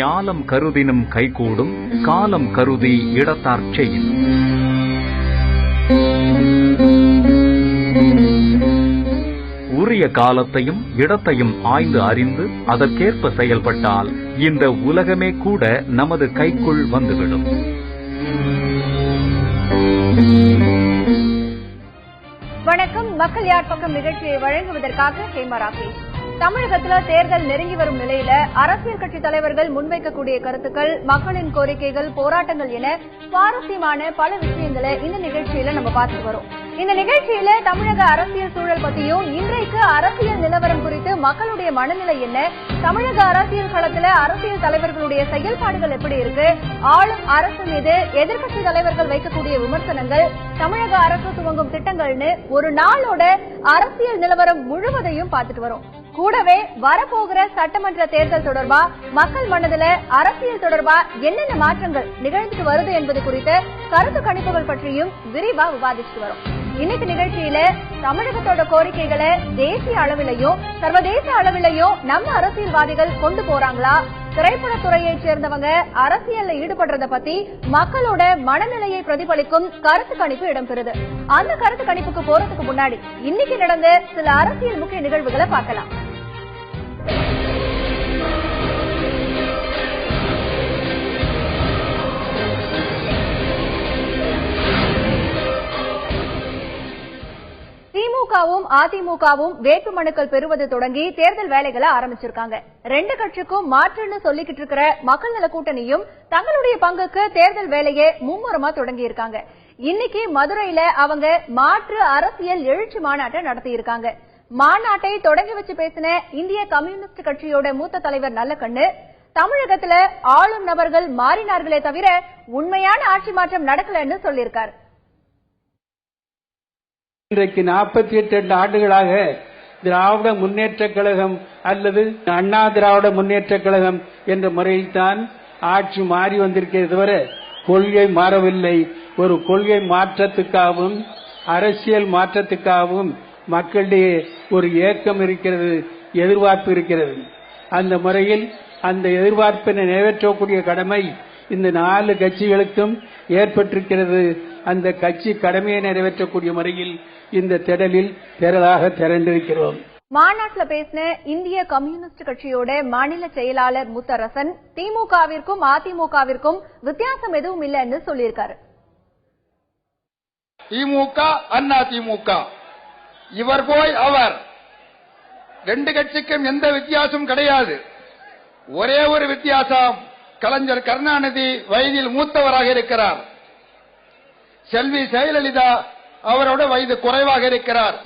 ஞாலம் கருதினும் கைகூடும் காலம் கருதி இடத்தார் செய்யும். உரிய காலத்தையும் இடத்தையும் ஆய்ந்து அறிந்து அதற்கேற்ப செயல்பட்டால் இந்த உலகமே கூட நமது கைக்குள் வந்துவிடும். வணக்கம். மக்கள் யார் பக்கம் நிகழ்ச்சியை வழங்குவதற்காக ஹேமா ராகேஷ். தமிழகத்துல தேர்தல் நெருங்கி வரும் நிலையில அரசியல் கட்சி தலைவர்கள் முன்வைக்கக்கூடிய கருத்துக்கள், மக்களின் கோரிக்கைகள், போராட்டங்கள் என சுவாரஸ்யமான பல விஷயங்களை இந்த நிகழ்ச்சியில நம்ம பார்த்துட்டு வரோம். இந்த நிகழ்ச்சியில தமிழக அரசியல் சூழல் பத்தியும், இன்றைக்கு அரசியல் நிலவரம் குறித்து மக்களுடைய மனநிலை என்ன, தமிழக அரசியல் களத்துல அரசியல் தலைவர்களுடைய செயல்பாடுகள் எப்படி இருக்கு, ஆளும் அரசு மீது எதிர்க்கட்சி தலைவர்கள் வைக்கக்கூடிய விமர்சனங்கள், தமிழக அரசு துவங்கும் திட்டங்கள்னு ஒரு நாளோட அரசியல் நிலவரம் முழுவதையும் பார்த்துட்டு வரோம். கூடவே வரப்போகிற சட்டமன்ற தேர்தல் தொடர்பா, மக்கள் மனதில அரசியல் தொடர்பா என்னென்ன மாற்றங்கள் நிகழ்ந்துட்டு வருது என்பது குறித்த கருத்து கணிப்புகள் பற்றியும் விரிவா விவாதிச்சுட்டு வரும். இன்னைக்கு நிகழ்ச்சியில தமிழகத்தோட கோரிக்கைகளை தேசிய அளவிலையும் சர்வதேச அளவிலையும் நம்ம அரசியல்வாதிகள் கொண்டு போறாங்களா, திரைப்படத்துறையை சேர்ந்தவங்க அரசியல்ல ஈடுபடுறத பத்தி மக்களோட மனநிலையை பிரதிபலிக்கும் கருத்து கணிப்பு இடம்பெறுது. அந்த கருத்து கணிப்புக்கு போறதுக்கு முன்னாடி இன்னைக்கு நடந்த சில அரசியல் முக்கிய நிகழ்வுகளை பார்க்கலாம். திமுகவும் அதிமுகவும் வேட்புமனுக்கள் பெறுவது தொடங்கி தேர்தல் வேலைகளை ஆரம்பிச்சிருக்காங்க. ரெண்டு கட்சிக்கும் மாற்றுன்னு சொல்லிக்கிட்டு இருக்கிற மக்கள் நல கூட்டணியும் தங்களுடைய பங்குக்கு தேர்தல் வேலையை மும்முரமா தொடங்கி இருக்காங்க. இன்னைக்கு மதுரையில அவங்க மாற்று அரசியல் எழுச்சி மாநாட்டை நடத்தி இருக்காங்க. மாநாட்டை தொடங்கி வச்சு பேசின இந்திய கம்யூனிஸ்ட் கட்சியோட மூத்த தலைவர் நல்லக்கண்ணு, தமிழகத்துல ஆளும் நபர்கள் மாறினார்களே தவிர உண்மையான ஆட்சி மாற்றம் நடக்கலன்னு சொல்லியிருக்காரு. இன்றைக்கு 48 ஆண்டுகளாக திராவிட முன்னேற்ற கழகம் அல்லது அண்ணா திராவிட முன்னேற்ற கழகம் என்ற முறையில்தான் ஆட்சி மாறி வந்திருக்கிறது தவிர கொள்கை மாறவில்லை. ஒரு கொள்கை மாற்றத்துக்காகவும் அரசியல் மாற்றத்துக்காகவும் மக்களிடையே ஒரு ஏக்கம் இருக்கிறது, எதிர்பார்ப்பு இருக்கிறது. அந்த முறையில் அந்த எதிர்பார்ப்பினை நிறைவேற்றக்கூடிய கடமை இந்த 4 கட்சிகளுக்கும் ஏற்பட்டிருக்கிறது. அந்த கட்சி கடமையை நிறைவேற்றக்கூடிய முறையில் இந்த திடலில் திரளாக திரண்டிருக்கிறோம். மாநாட்டில் பேசின இந்திய கம்யூனிஸ்ட் கட்சியோட மாநில செயலாளர் முத்தரசன், திமுகவிற்கும் அதிமுகவிற்கும் வித்தியாசம் எதுவும் இல்லைன்னு சொல்லியிருக்காரு. திமுக அண்ணா திமுக, இவர் போய் அவர், ரெண்டு கட்சிக்கும் எந்த வித்தியாசமும் கிடையாது. ஒரே ஒரு வித்தியாசம், கலைஞர் கருணாநிதி வயதில் மூத்தவராக இருக்கிறார், செல்வி ஜெயலலிதா அவரோட வயது குறைவாக இருக்கிறார்.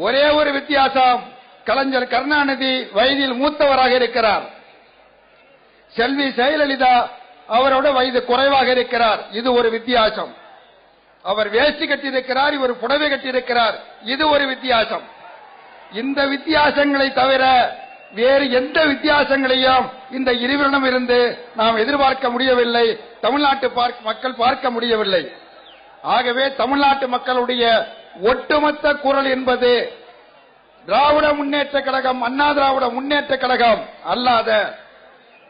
ஒரே ஒரு வித்தியாசம், கலைஞர் கருணாநிதி வயதில் மூத்தவராக இருக்கிறார், செல்வி ஜெயலலிதா அவரோட வயது குறைவாக இருக்கிறார். இது ஒரு வித்தியாசம். அவர் வேஷ்டி கட்டியிருக்கிறார், இவர் புடவை கட்டியிருக்கிறார். இது ஒரு வித்தியாசம். இந்த வித்தியாசங்களை தவிர வேறு எந்த வித்தியாசங்களையும் இந்த இருவரிடம் இருந்து நாம் எதிர்பார்க்க முடியவில்லை, தமிழ்நாட்டு மக்கள் பார்க்க முடியவில்லை. ஆகவே தமிழ்நாட்டு மக்களுடைய ஒட்டுமொத்த குரல் என்பது திராவிட முன்னேற்ற கழகம், அண்ணா திராவிட முன்னேற்ற கழகம் அல்லாத,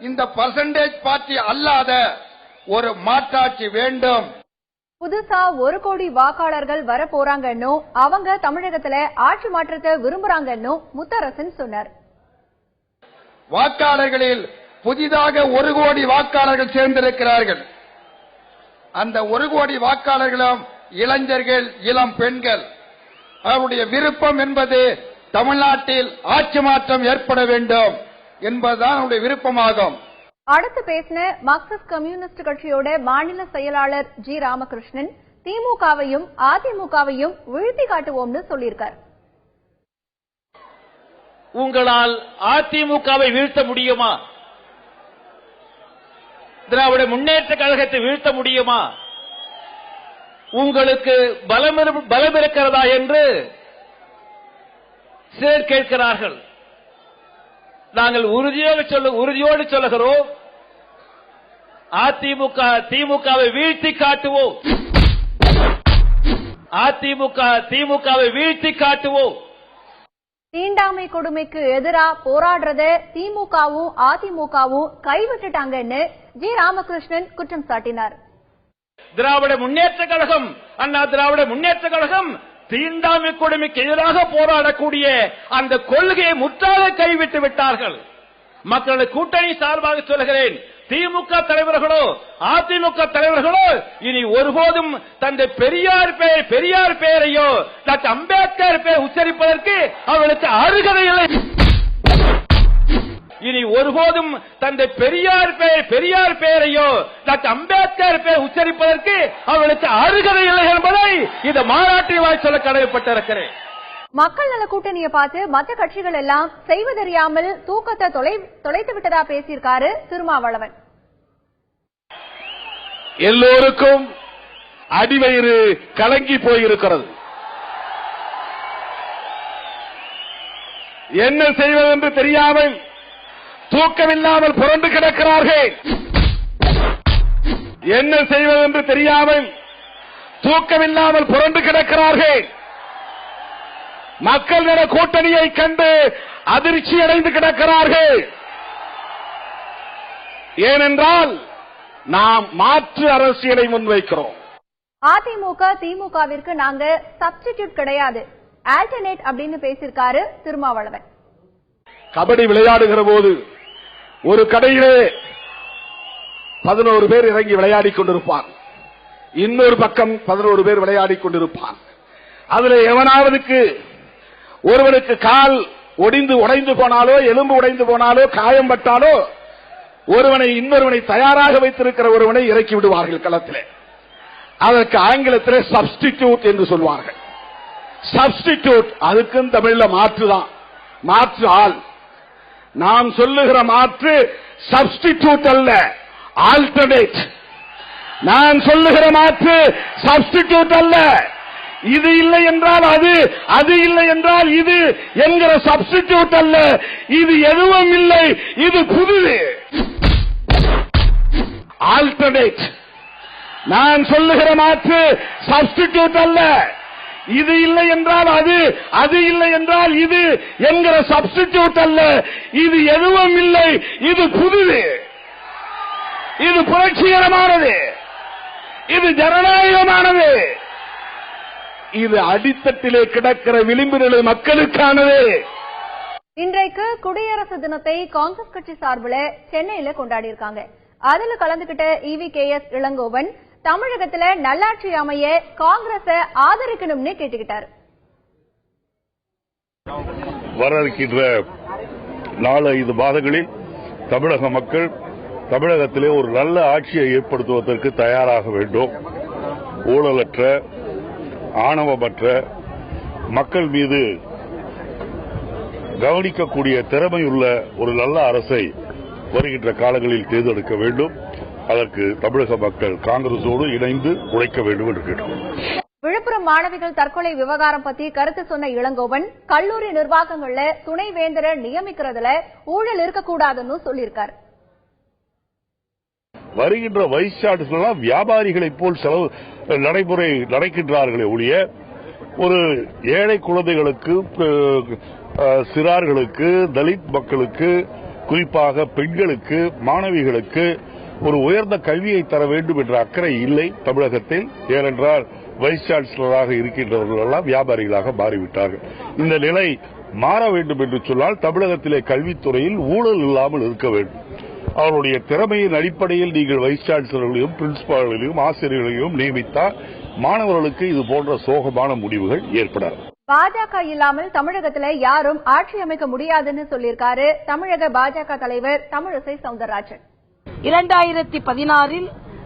இந்த பர்சன்டேஜ் பார்ட்டி அல்லாத ஒரு மாற்றாட்சி வேண்டும். புதுசா 1 கோடி வாக்காளர்கள் வர போறாங்கன்னு, அவங்க தமிழகத்துல ஆட்சி மாற்றத்தை விரும்புறாங்கன்னு முத்தரசன் சொன்னார். வாக்காளர்களில் புதிதாக 1 கோடி வாக்காளர்கள் சேர்ந்திருக்கிறார்கள். அந்த 1 கோடி வாக்காளர்களும் இளைஞர்கள், இளம் பெண்கள். அவருடைய விருப்பம் என்பது தமிழ்நாட்டில் ஆட்சி மாற்றம் ஏற்பட வேண்டும் என்பதுதான் அவருடைய விருப்பமாகும். அடுத்து பேசின மார்க்சிஸ்ட் கம்யூனிஸ்ட் கட்சியோட மாநில செயலாளர் ஜி ராமகிருஷ்ணன், திமுகவையும் அதிமுகவையும் வீழ்த்தி காட்டுவோம்னு சொல்லியிருக்கார். உங்களால் அதிமுகவை வீழ்த்த முடியுமா? திராவிட முன்னேற்ற கழகத்தை வீழ்த்த முடியுமா? உங்களுக்கு பலம் இருக்கிறதா என்று சிலர் கேட்கிறார்கள். நாங்கள் உறுதியோடு சொல்லுகிறோம், அதிமுக திமுகவை வீழ்த்தி காட்டுவோம். அதிமுக திமுகவை வீழ்த்தி காட்டுவோம். தீண்டாமை கொடுமைக்கு எதிரா போராடுறத திமுகவும் அதிமுகவும் கைவிட்டுட்டாங்கன்னு ஜி ராமகிருஷ்ணன் குற்றம் சாட்டினார். திராவிட முன்னேற்ற கழகம், அண்ணா திராவிட முன்னேற்ற கழகம் தீண்டாமை கொடுமைக்கு எதிராக போராடக்கூடிய அந்த கொள்கையை முற்றாக கைவிட்டு விட்டார்கள். மக்களது கூட்டணி சார்பாக சொல்கிறேன், திமுக தலைவர்களோ அதிமுக தலைவர்களோ இனி ஒருபோதும் தந்தை பெரியார் பெயரையோ டாக்டர் அம்பேத்கர் பெயர் உச்சரிப்பதற்கு அவர்களுக்கு அருகதை இல்லை. இனி ஒருபோதும் தந்தை பெரியார் பெயரையோ டாக்டர் அம்பேத்கர் பெயர் உச்சரிப்பதற்கு அவர்களுக்கு அருகதை இல்லை என்பதை இந்த மாநாட்டில் வாய் சொல்ல கடமைப்பட்டிருக்கிறேன். மக்கள் நல கூட்டணியை பார்த்து மற்ற கட்சிகள் எல்லாம் செய்வதறியாமல் தூக்கத்தை தொலைத்து விட்டதா பேசியிருக்காரு திருமாவளவன். எல்லோருக்கும் அடிவயிறு கலங்கி போயிருக்கிறது. என்ன செய்வதென்று தெரியாமல் தூக்கமில்லாமல் புரண்டு கிடக்கிறார்கள். என்ன செய்வதென்று தெரியாமல் தூக்கமில்லாமல் புரண்டு கிடக்கிறார்கள். மக்கள் நல கூட்டணியை கண்டு அதிர்ச்சி அடைந்து கிடக்கிறார்கள். ஏனென்றால் நாம் மாற்று அரசியலை முன்வைக்கிறோம். அதிமுக திமுகவிற்கு நாங்க சப்ஸ்டிடியூட் கிடையாது, ஆல்டர்னேட் அப்படின்னு பேசியிருக்காரு திருமாவளவன். கபடி விளையாடுகிற போது ஒரு கடையிலே 11 பேர் இறங்கி விளையாடிக் கொண்டிருப்பான், இன்னொரு பக்கம் 11 பேர் விளையாடிக் கொண்டிருப்பான். அதுல எவனாவதுக்கு ஒருவனுக்கு கால் உடைந்து போனாலோ எலும்பு உடைந்து போனாலோ காயம் பட்டாலோ இன்னொருவனை தயாராக வைத்திருக்கிற ஒருவனை இறக்கி விடுவார்கள் களத்திலே. அதற்கு ஆங்கிலத்திலே சப்ஸ்டிடியூட் என்று சொல்வார்கள். சப்ஸ்டிடியூட் அதுக்கும் தமிழ்ல மாற்றுதான், மாற்று ஆள். நாம் சொல்லுகிற மாற்று சப்ஸ்டிடியூட் அல்ல, ஆல்டர்னேட். நான் சொல்லுகிற மாற்று சப்ஸ்டிடியூட் அல்ல. இது இல்லை என்றால் அது இல்லை என்றால் இது என்கிற சப்ஸ்டிடியூட் அல்ல. இது எதுவும் இல்லை, இது புதுது, ஆல்டர்னேட். நான் சொல்லுகிற மாற்று சப்ஸ்டிடியூட் அல்ல. இது இல்லை என்றால் அது இல்லை என்றால் இது என்கிற சப்ஸ்டிடியூட் அல்ல. இது எதுவும் இல்லை, இது புதுது, இது புரட்சிகரமானது, இது ஜனநாயகமானது, இது அடித்தட்டிலே கிடக்கிற விளிம்பு நிலை மக்களுக்கானது. இன்றைக்கு குடியரசு தினத்தை காங்கிரஸ் கட்சி சார்பில் சென்னையில கொண்டாடி இருக்காங்க. அதுல கலந்துகிட்ட EVKS இளங்கோவன் தமிழகத்துல நல்லாட்சி அமைய காங்கிரஸ ஆதரிக்கணும்னு கேட்டுக்கிட்டாரு. வர இருக்கின்ற 4-5 மாதங்களில் தமிழக மக்கள் தமிழகத்திலே ஒரு நல்ல ஆட்சியை ஏற்படுத்துவதற்கு தயாராக வேண்டும். ஊழலற்ற, ஆணவமற்ற, மக்கள் மீது கவனிக்கக்கூடிய திறமையுள்ள ஒரு நல்ல அரசை வருகின்ற காலங்களில் தேர்ந்தெடுக்க வேண்டும். அதற்கு தமிழக மக்கள் காங்கிரஸோடு இணைந்து உழைக்க வேண்டும் என்று கேட்டுக்கொள்கிறேன். விழுப்புரம் மாணவிகள் தற்கொலை விவகாரம் பத்தி கருத்து சொன்ன இளங்கோவன் கல்லூரி நிர்வாகங்கள்ல துணைவேந்தரை நியமிக்கிறதுல ஊழல் இருக்கக்கூடாதுன்னு சொல்லியிருக்காரு. வருகின்ற வைஸ் சான்சலர் வியாபாரிகளைப் போல் செலவு நடைமுறை நடக்கின்றார்களே ஒழிய ஒரு ஏழை குழந்தைகளுக்கு, சிறார்களுக்கு, தலித் மக்களுக்கு, குறிப்பாக பெண்களுக்கு, மாணவிகளுக்கு ஒரு உயர்ந்த கல்வியை தர வேண்டும் என்ற அக்கறை இல்லை தமிழகத்தில். ஏனென்றால் வைஸ் சான்சலராக இருக்கின்றவர்கள் எல்லாம் வியாபாரிகளாக மாறிவிட்டார்கள். இந்த நிலை மாற வேண்டும் என்று சொன்னால் தமிழகத்திலே கல்வித்துறையில் ஊழல் இல்லாமல் இருக்க வேண்டும். அவருடைய திறமையின் அடிப்படையில் நீங்கள் வைஸ் சான்சலர்களையும் பிரின்சிபால்களையும் ஆசிரியர்களையும் நியமித்தால் மாணவர்களுக்கு இது போன்ற சோகமான முடிவுகள் ஏற்படாது. பாஜக இல்லாமல் தமிழகத்துல யாரும் ஆட்சி அமைக்க முடியாதுன்னு சொல்லியிருக்காரு தமிழக பாஜக தலைவர் தமிழிசை சவுந்தரராஜன். 2016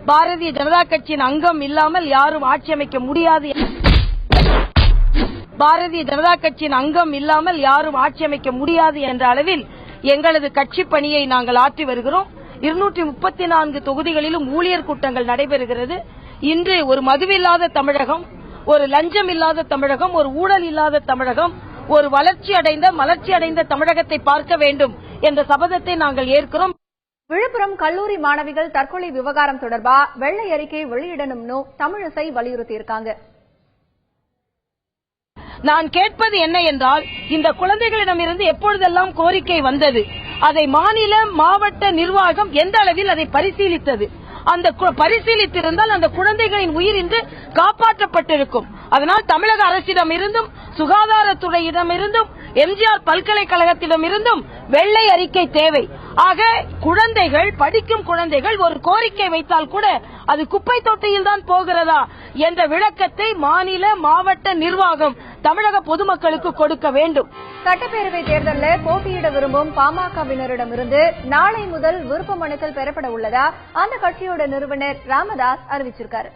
பாரதிய ஜனதா கட்சியின் அங்கம் இல்லாமல் யாரும் ஆட்சி அமைக்க முடியாது. பாரதிய ஜனதா கட்சியின் அங்கம் இல்லாமல் யாரும் ஆட்சி அமைக்க முடியாது என்ற அளவில் எங்களது கட்சி பணியை நாங்கள் ஆற்றி வருகிறோம். 234 தொகுதிகளிலும் ஊழியர் கூட்டங்கள் நடைபெறுகிறது. இன்று ஒரு மதுவில்லாத தமிழகம், ஒரு லஞ்சம் இல்லாத தமிழகம், ஒரு ஊழல் இல்லாத தமிழகம், ஒரு வளர்ச்சி அடைந்த தமிழகத்தை பார்க்க வேண்டும் என்ற சபதத்தை நாங்கள் ஏற்கிறோம். விழுப்புரம் கல்லூரி மாணவிகள் தற்கொலை விவகாரம் தொடர்பா வெள்ளை அறிக்கை வெளியிடணும்னு தமிழிசை வலியுறுத்தியிருக்காங்க. நான் கேட்பது என்ன என்றால், இந்த குழந்தைகளிடமிருந்து எப்பொழுதெல்லாம் கோரிக்கை வந்தது, அதை மாநில மாவட்ட நிர்வாகம் எந்த அளவில் அதை பரிசீலித்தது? அந்த பரிசீலித்திருந்தால் அந்த குழந்தைகளின் உயிர் இன்று காப்பாற்றப்பட்டிருக்கும். அதனால் தமிழக அரசிடமிருந்தும் சுகாதாரத்துறையிடமிருந்தும் எம்ஜிஆர் பல்கலைக்கழகத்திடமிருந்தும் வெள்ளை அறிக்கை தேவை. ஆக குழந்தைகள், படிக்கும் குழந்தைகள் ஒரு கோரிக்கை வைத்தால் கூட அது குப்பை தொட்டியில் தான் போகிறதா என்ற விளக்கத்தை மாநில மாவட்ட நிர்வாகம் தமிழக பொதுமக்களுக்கு கொடுக்க வேண்டும். சட்டப்பேரவை தேர்தலில் போட்டியிட விரும்பும் பாமகவினரிடமிருந்து நாளை முதல் விருப்ப மனுக்கள் பெறப்பட உள்ளதா அந்த கட்சியோட நிறுவனர் ராமதாஸ் அறிவிச்சிருக்காரு.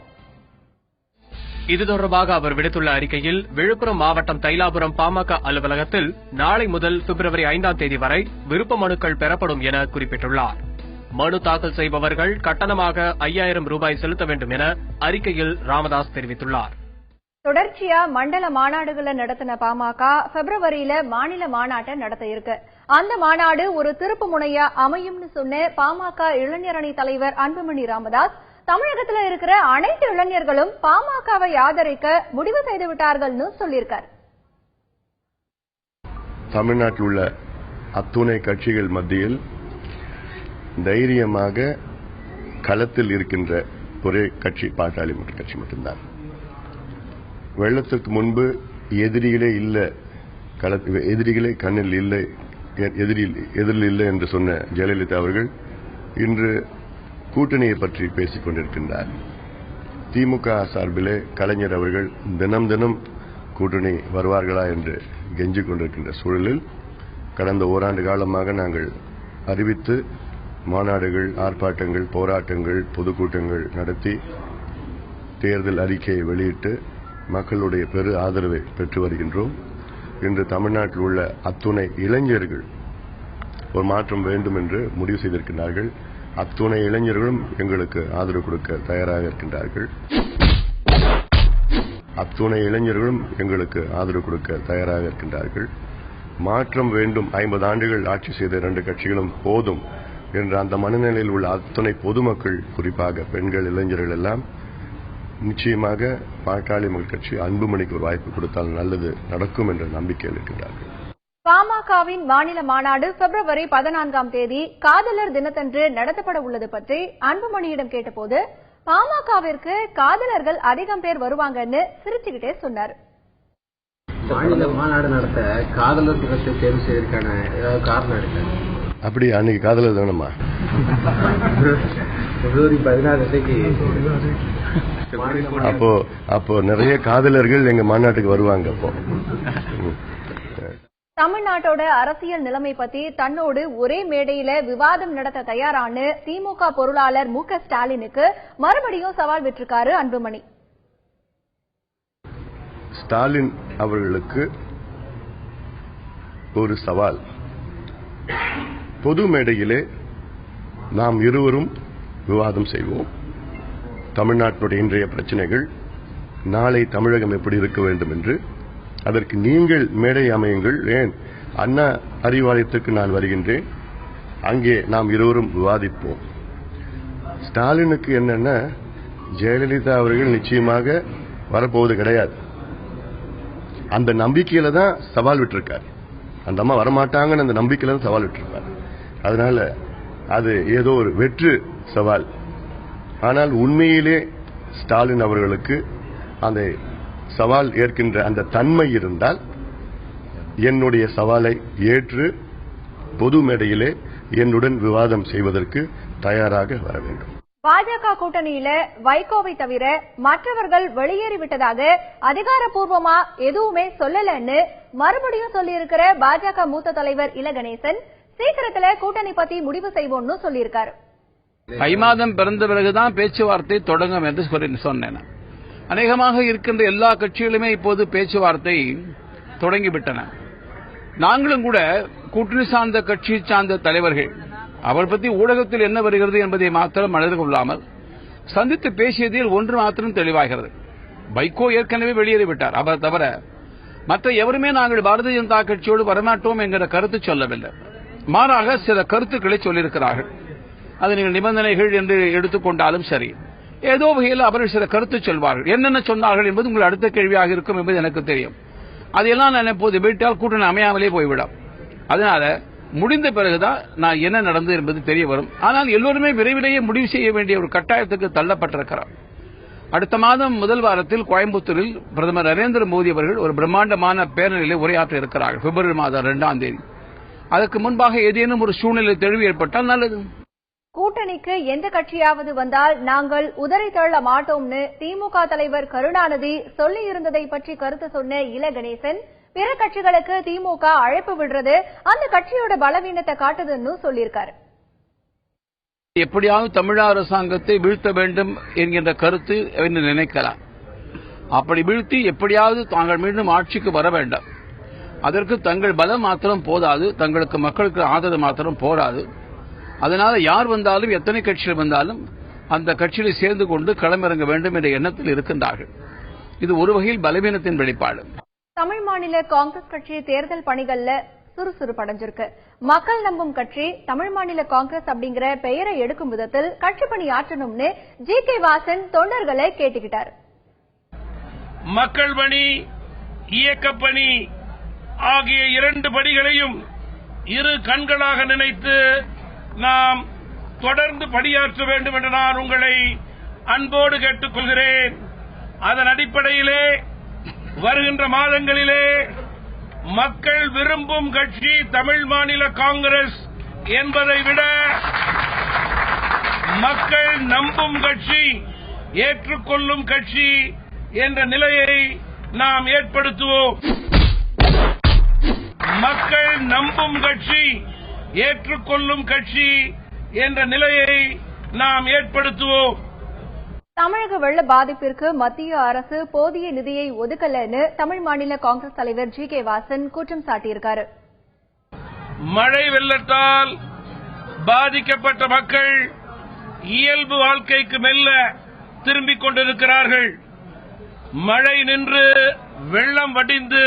இது தொடர்பாக அவர் விடுத்துள்ள அறிக்கையில், விழுப்புரம் மாவட்டம் தைலாபுரம் பாமக அலுவலகத்தில் நாளை முதல் பிப்ரவரி 5ஆம் தேதி வரை விருப்ப மனுக்கள் பெறப்படும் என குறிப்பிட்டுள்ளார். மனு தாக்கல் செய்பவர்கள் கட்டணமாக 5000 ரூபாய் செலுத்த வேண்டும் என அறிக்கையில் ராமதாஸ் தெரிவித்துள்ளார். தொடர்ச்சியா மண்டல மாநாடுகளை நடத்தின பாமக பிப்ரவரியில மாநில மாநாட்டை நடத்த இருக்கு. அந்த மாநாடு ஒரு திருப்பு முனையா அமையும்னு சொன்ன பாமக இளைஞரணி தலைவர் அன்புமணி ராமதாஸ், தமிழகத்தில் இருக்கிற அனைத்து இளைஞர்களும் பாமகவை ஆதரிக்க முடிவு செய்து விட்டார்கள்னு சொல்லியிருக்காரு. தமிழ்நாட்டில் உள்ள அத்துணை கட்சிகள் மத்தியில் தைரியமாக களத்தில் இருக்கின்ற ஒரே கட்சி பாட்டாளி மக்கள் கட்சி மட்டும்தான். வெள்ளத்திற்கு முன்பு எதிரிகளே இல்லை, எதிரிகளே கண்ணில் இல்லை, எதிரில் இல்லை என்று சொன்ன ஜெயலலிதா அவர்கள் இன்று கூட்டணியை பற்றி பேசிக் கொண்டிருக்கின்றார். திமுக சார்பிலே கலைஞர் அவர்கள் தினம் தினம் கூட்டணி வருவார்களா என்று கெஞ்சிக் கொண்டிருக்கின்ற சூழலில் கடந்த ஓராண்டு காலமாக நாங்கள் அறிவித்து மாநாடுகள், ஆர்ப்பாட்டங்கள், போராட்டங்கள், பொதுக்கூட்டங்கள் நடத்தி தேர்தல் அறிக்கையை வெளியிட்டு மக்களுடைய பெரு ஆதரவை பெற்று வருகின்றோம். இன்று தமிழ்நாட்டில் உள்ள அத்துணை இளைஞர்கள் ஒரு மாற்றம் வேண்டும் என்று முடிவு செய்திருக்கிறார்கள். அத்துணை இளைஞர்களும் எங்களுக்கு ஆதரவு கொடுக்க தயாராக இருக்கின்றார்கள். அத்துணை இளைஞர்களும் எங்களுக்கு ஆதரவு கொடுக்க தயாராக இருக்கின்றார்கள். மாற்றம் வேண்டும், 50 ஆண்டுகள் ஆட்சி செய்த 2 கட்சிகளும் போதும் என்ற அந்த மனநிலையில் உள்ள அத்துணை பொதுமக்கள், குறிப்பாக பெண்கள், இளைஞர்கள் எல்லாம் நிச்சயமாக பாட்டாளி மக்கள் கட்சி அன்புமணிக்கு ஒரு வாய்ப்பு கொடுத்தால் நல்லது நடக்கும் என்ற நம்பிக்கையில் இருக்கின்றார்கள். பாமகவின் மாநில மாநாடு பிப்ரவரி 14ஆம் தேதி காதலர் தினத்தன்று நடத்தப்பட உள்ளது பற்றி அன்புமணியிடம் கேட்டபோது, பாமகவிற்கு காதலர்கள் அதிகம் பேர் வருவாங்கன்னு சிரிச்சுக்கிட்டே சொன்னார். மாநில மாநாடு நடத்த காதலர் தினத்தை தேர்வு செய்வதற்கான ஏதாவது காரணம் இருக்கு? அப்படி அன்னைக்கு காதலர் தினமா? பிப்ரவரி 16 அப்போ நிறைய காதலர்கள் எங்க மாநாட்டுக்கு வருவாங்க. அப்போ தமிழ்நாட்டோட அரசியல் நிலைமை பத்தி தன்னோடு ஒரே மேடையில விவாதம் நடத்த தயாரான திமுக பொருளாளர் மு.க. ஸ்டாலினுக்கு மறுபடியும் சவால் விட்டிருக்காரு அன்புமணி. ஸ்டாலின் அவர்களுக்கு ஒரு சவால். பொது மேடையிலே நாம் இருவரும் விவாதம் செய்வோம். தமிழ்நாட்டினுடைய இன்றைய பிரச்சனைகள், நாளை தமிழகம் எப்படி இருக்க வேண்டும் என்று, அதற்கு நீங்கள் மேடை அமையுங்கள். ஏன், அண்ணா அறிவாலயத்திற்கு நான் வருகின்றேன், அங்கே நாம் இருவரும் விவாதிப்போம். ஸ்டாலினுக்கு என்னன்னா, ஜெயலலிதா அவர்கள் நிச்சயமாக வரப்போவது கிடையாது, அந்த நம்பிக்கையில தான் சவால் விட்டிருக்காரு. அந்த அம்மா வரமாட்டாங்கன்னு அந்த நம்பிக்கையில தான் சவால் விட்டிருக்காரு. அதனால அது ஏதோ ஒரு வெற்று சவால். ஆனால் உண்மையிலே ஸ்டாலின் அவர்களுக்கு அந்த சவால் ஏற்கின்ற அந்த தன்மை இருந்தால் என்னுடைய சவாலை ஏற்று பொது மேடையிலே என்னுடன் விவாதம் செய்வதற்கு தயாராக வர வேண்டும். பாஜக கூட்டணியில வைகோவை தவிர மற்றவர்கள் வெளியேறிவிட்டதாக அதிகாரப்பூர்வமா எதுவுமே சொல்லலன்னு மறுபடியும் சொல்லியிருக்கிற பாஜக மூத்த தலைவர் இல கணேசன், சீக்கிரத்துல கூட்டணி பத்தி முடிவு செய்வோம்னு சொல்லியிருக்காரு. தை மாதம் பிறந்த பிறகுதான் பேச்சுவார்த்தை தொடங்கும் என்று சொன்னேன். அநேகமாக இருக்கின்ற எல்லா கட்சிகளுமே இப்போது பேச்சுவார்த்தை தொடங்கிவிட்டன. நாங்களும் கூட கூட்டணி சார்ந்த கட்சி சார்ந்த தலைவர்கள் அவர் பற்றி ஊடகத்தில் என்ன வருகிறது என்பதை மாத்திரம் மனதில் கொள்ளாமல் சந்தித்து பேசியதில் ஒன்று மாத்திரம் தெளிவாகிறது. வைகோ ஏற்கனவே வெளியேறிவிட்டார். அவர் தவிர மற்ற எவருமே நாங்கள் பாரதிய ஜனதா கட்சியோடு வரமாட்டோம் என்கிற கருத்து சொல்லவில்லை. மாறாக சில கருத்துக்களை சொல்லியிருக்கிறார்கள். அது நீங்கள் நிபந்தனைகள் என்று எடுத்துக்கொண்டாலும் சரி, ஏதோ வகையில் அவர்கள் சில கருத்து சொல்வார்கள். என்னென்ன சொன்னார்கள் என்பது உங்கள் அடுத்த கேள்வியாக இருக்கும் என்பது எனக்கு தெரியும். அதையெல்லாம் நான் இப்போது விட்டால் கூட்டணி அமையாமலே போய்விடும். அதனால முடிந்த பிறகுதான் நான் என்ன நடந்தது என்பது தெரிய வரும். ஆனால் எல்லோருமே விரைவிலேயே முடிவு செய்ய வேண்டிய ஒரு கட்டாயத்துக்கு தள்ளப்பட்டிருக்கிறார். அடுத்த மாதம் முதல் வாரத்தில் கோயம்புத்தூரில் பிரதமர் நரேந்திர மோடி அவர்கள் ஒரு பிரம்மாண்டமான பேரணியில் உரையாற்ற இருக்கிறார்கள். பிப்ரவரி மாதம் 2ஆம் தேதி. அதற்கு முன்பாக ஏதேனும் ஒரு சூழ்நிலை தெளிவு ஏற்பட்டால் நல்லது. கூட்டணிக்கு எந்த கட்சியாவது வந்தால் நாங்கள் உதறி தள்ள மாட்டோம்னு திமுக தலைவர் கருணாநிதி சொல்லியிருந்ததை பற்றி கருத்து சொன்ன இல கணேசன், பிற கட்சிகளுக்கு திமுக அழைப்பு விடுறது அந்த கட்சியோட பலவீனத்தை காட்டுதுன்னு சொல்லியிருக்காரு. எப்படியாவது தமிழக அரசாங்கத்தை வீழ்த்த வேண்டும் என்கின்ற கருத்து என்று நினைக்கலாம். அப்படி வீழ்த்தி எப்படியாவது தாங்கள் மீண்டும் ஆட்சிக்கு வர வேண்டாம். அதற்கு தங்கள் பலம் மாத்திரம் போதாது, தங்களுக்கு மக்களுக்கு ஆதரவு மாத்திரம் போராது. அதனால யார் வந்தாலும் எத்தனை கட்சிகள் வந்தாலும் அந்த கட்சியில் சேர்ந்து கொண்டு களமிறங்க வேண்டும் என்ற எண்ணத்தில் இருக்கின்றார்கள். இது ஒரு வகையில் பலவீனத்தின் வெளிப்பாடு. தமிழ் மாநில காங்கிரஸ் கட்சி தேர்தல் பணிகள்ல சுறுசுறுப்பு அடைஞ்சிருக்கு. மக்கள் நம்பும் கட்சி தமிழ் மாநில காங்கிரஸ் அப்படிங்கிற பெயரை எடுக்கும் விதத்தில் கட்சி பணி ஆற்றணும்னு ஜி.கே. வாசன் தொண்டர்களை கேட்டுக்கிட்டார். மக்கள் பணி, இயக்கப்பணி ஆகிய இரண்டு பணிகளையும் இரு கண்களாக நினைத்து நாம் தொடர்ந்து பணியாற்ற வேண்டும் என்று நான் உங்களை அன்போடு கேட்டுக் கொள்கிறேன். அதன் அடிப்படையிலே வருகின்ற மாதங்களிலே மக்கள் விரும்பும் கட்சி தமிழ் மாநில காங்கிரஸ் என்பதை விட மக்கள் நம்பும் கட்சி, ஏற்றுக்கொள்ளும் கட்சி என்ற நிலையை நாம் ஏற்படுத்துவோம். மக்கள் நம்பும் கட்சி, ஏற்றுக்கொள்ளும் கட்சி என்ற நிலையை நாம் ஏற்படுத்துவோம். தமிழக வெள்ள பாதிப்பிற்கு மத்திய அரசு போதிய நிதியை ஒதுக்கலன்னு தமிழ் மாநில காங்கிரஸ் தலைவர் ஜி.கே. வாசன் குற்றம் சாட்டியிருக்காரு. மழை வெள்ளத்தால் பாதிக்கப்பட்ட மக்கள் இயல்பு வாழ்க்கைக்கு மெல்ல திரும்பிக் கொண்டிருக்கிறார்கள். மழை நின்று வெள்ளம் வடிந்து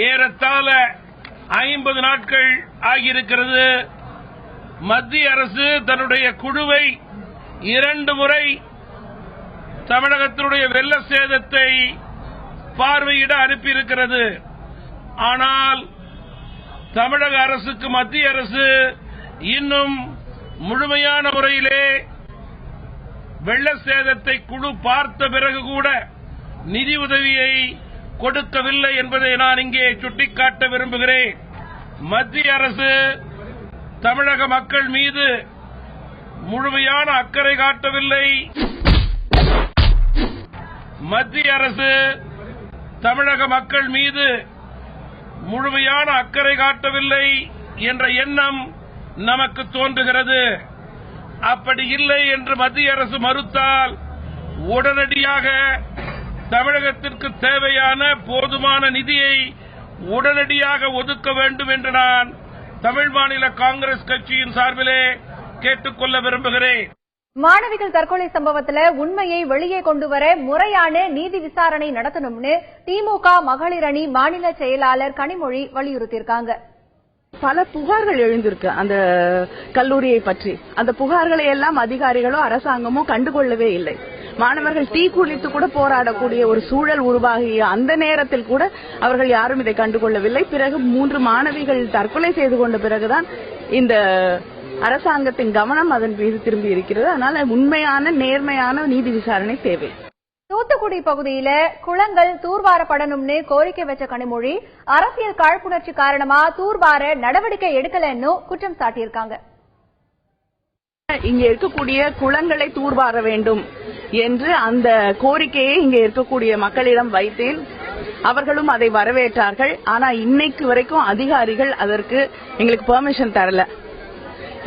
ஏறத்தாழ 50 நாட்கள் ஆகியிருக்கிறது. மத்திய அரசு தன்னுடைய குழுவை 2 முறை தமிழகத்தினுடைய வெள்ள சேதத்தை பார்வையிட அனுப்பியிருக்கிறது. ஆனால் தமிழக அரசுக்கு மத்திய அரசு இன்னும் முழுமையான முறையிலே வெள்ள சேதத்தை குழு பார்த்த பிறகு கூட நிதி உதவியை கொடுக்கவில்லை என்பதை நான் இங்கே சுட்டிக்காட்ட விரும்புகிறேன். மத்திய அரசு தமிழக மக்கள் மீது முழுமையான அக்கறை காட்டவில்லை. மத்திய அரசு தமிழக மக்கள் மீது முழுமையான அக்கறை காட்டவில்லை என்ற எண்ணம் நமக்கு தோன்றுகிறது. அப்படி இல்லை என்று மத்திய அரசு மறுத்தால் உடனடியாக தமிழகத்திற்கு தேவையான போதுமான நிதியை உடனடியாக ஒதுக்க வேண்டும் என்று நான் தமிழ் மாநில காங்கிரஸ் கட்சியின் சார்பிலே கேட்டுக் கொள்ள விரும்புகிறேன். மாணவிகள் தற்கொலை சம்பவத்தில் உண்மையை வெளியே கொண்டுவர முறையான நீதி விசாரணை நடத்தணும்னு திமுக மகளிர் அணி மாநில செயலாளர் கனிமொழி வலியுறுத்தியிருக்காங்க. பல புகார்கள் எழுந்திருக்கு அந்த கல்லூரியை பற்றி. அந்த புகார்களை எல்லாம் அதிகாரிகளோ அரசாங்கமோ கண்டுகொள்ளவே இல்லை. மாணவர்கள் தீ குளித்து கூட போராடக்கூடிய ஒரு சூழல் உருவாகிய அந்த நேரத்தில் கூட அவர்கள் யாரும் இதை கண்டுகொள்ளவில்லை. பிறகு 3 மாணவிகள் தற்கொலை செய்து கொண்ட பிறகுதான் இந்த அரசாங்கத்தின் கவனம் அதன் மீது திரும்பி இருக்கிறது. அதனால உண்மையான நேர்மையான நீதி விசாரணை தேவை. தூத்துக்குடி பகுதியில குளங்கள் தூர்வாரப்படணும்னு கோரிக்கை வச்ச கனிமொழி அரசியல் காழ்ப்புணர்ச்சி காரணமா தூர்வார நடவடிக்கை எடுக்கலன்னு குற்றம் சாட்டியிருக்காங்க. இங்க இருக்கக்கூடிய குளங்களை தூர்வார வேண்டும் என்று அந்த கோரிக்கையை இங்க இருக்கக்கூடிய மக்களிடம் வைத்தேன். அவர்களும் அதை வரவேற்றார்கள். ஆனா இன்னைக்கு வரைக்கும் அதிகாரிகள் அதற்கு எங்களுக்கு பெர்மிஷன் தரல.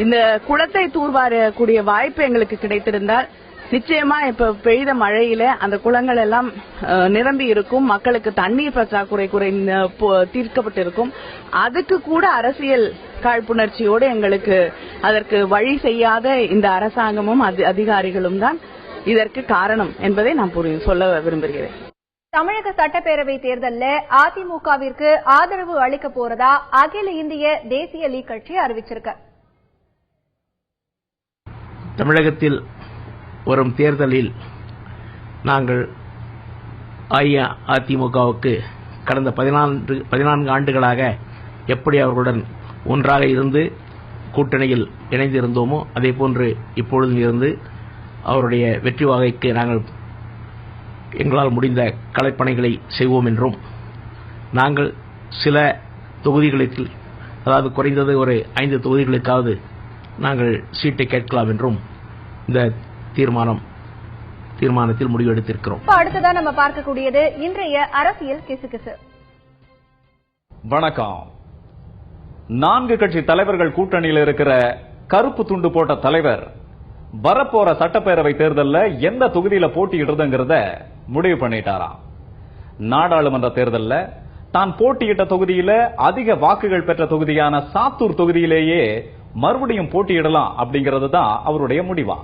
இந்த குளத்தை தூர்வாரக்கூடிய வாய்ப்பு எங்களுக்கு கிடைத்திருந்தால் நிச்சயமா இப்ப பெய்த மழையில அந்த குளங்கள் எல்லாம் நிரம்பி இருக்கும். மக்களுக்கு தண்ணீர் பற்றாக்குறை தீர்க்கப்பட்டிருக்கும். அதுக்கு கூட அரசியல் காழ்ப்புணர்ச்சியோடு எங்களுக்கு அதற்கு வழி செய்யாத இந்த அரசாங்கமும் அதிகாரிகளும் தான் இதற்கு காரணம் என்பதை நான் சொல்ல விரும்புகிறேன். தமிழக சட்டப்பேரவை தேர்தலில் அதிமுகவிற்கு ஆதரவு அளிக்க போறதா அகில இந்திய தேசிய லீக் கட்சி அறிவிச்சிருக்கு. தமிழகத்தில் வரும் தேர்தலில் நாங்கள் அதிமுகவுக்கு கடந்த 14 ஆண்டுகளாக எப்படி அவர்களுடன் ஒன்றாக இருந்து கூட்டணியில் இணைந்திருந்தோமோ அதே போன்று இப்பொழுதும் இருந்து அவருடைய வெற்றி வாகைக்கு நாங்கள் எங்களால் முடிந்த கலைப்பணிகளை செய்வோம் என்றும் நாங்கள் சில தொகுதிகளுக்கு, அதாவது குறைந்தது ஒரு 5 தொகுதிகளுக்காவது நாங்கள் சீட்டை கேட்கலாம் என்றும் இந்த தீர்மானத்தில் முடிவெடுத்திருக்கிறோம். அடுத்ததா நம்ம பார்க்கக்கூடியது இன்றைய அரசியல் கிசுகிசு. வணக்கம். 4 கட்சி தலைவர்கள் கூட்டணியில் இருக்கிற கருப்பு துண்டு போட்ட தலைவர் வரப்போற சட்டப்பேரவை தேர்தல்ல எந்த தொகுதியில போட்டியிடுறதுங்கிறத முடிவு பண்ணிட்டாராம். நாடாளுமன்ற தேர்தல்ல தான் போட்டியிட்ட தொகுதியில அதிக வாக்குகள் பெற்ற தொகுதியான சாத்தூர் தொகுதியிலேயே மறுபடியும் போட்டியிடலாம் அப்படிங்கிறது தான் அவருடைய முடிவா.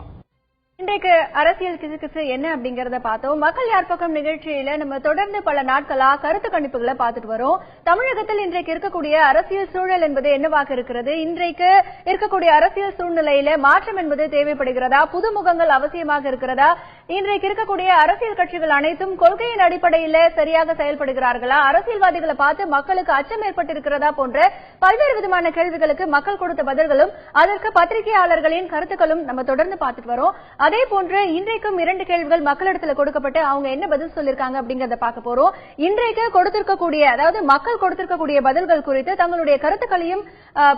இன்றைக்கு அரசியல் கிசுகிசு என்ன அப்படிங்கறத பார்த்தோம். மக்கள் யார் பக்கம் நிகழ்ச்சியில நம்ம தொடர்ந்து பல நாட்களா கருத்து கணிப்புகளை பார்த்துட்டு வரோம். தமிழகத்தில் இன்றைக்கு இருக்கக்கூடிய அரசியல் சூழல் என்பது என்னவாக இருக்கிறது, இன்றைக்கு இருக்கக்கூடிய அரசியல் சூழ்நிலையில மாற்றம் என்பது தேவைப்படுகிறதா, புதுமுகங்கள் அவசியமாக இருக்கிறதா, இன்றைக்கு இருக்கக்கூடிய அரசியல் கட்சிகள் அனைத்தும் கொள்கையின் அடிப்படையில சரியாக செயல்படுகிறார்களா, அரசியல்வாதிகளை பார்த்து மக்களுக்கு அச்சம் ஏற்பட்டிருக்கிறதா போன்ற பல்வேறு விதமான கேள்விகளுக்கு மக்கள் கொடுத்த பதில்களும் அதற்கு பத்திரிகையாளர்களின் கருத்துக்களும் நம்ம தொடர்ந்து பார்த்துட்டு வரோம். அதே போன்று இன்றைக்கும் 2 கேள்விகள் மக்களிடத்தில் கொடுக்கப்பட்டு அவங்க என்ன பதில் சொல்லிருக்காங்க அப்படிங்கறத பார்க்க போறோம். இன்றைக்கு கொடுத்திருக்கக்கூடிய, அதாவது மக்கள் கொடுத்திருக்கக்கூடிய பதில்கள் குறித்து தங்களுடைய கருத்துக்களையும்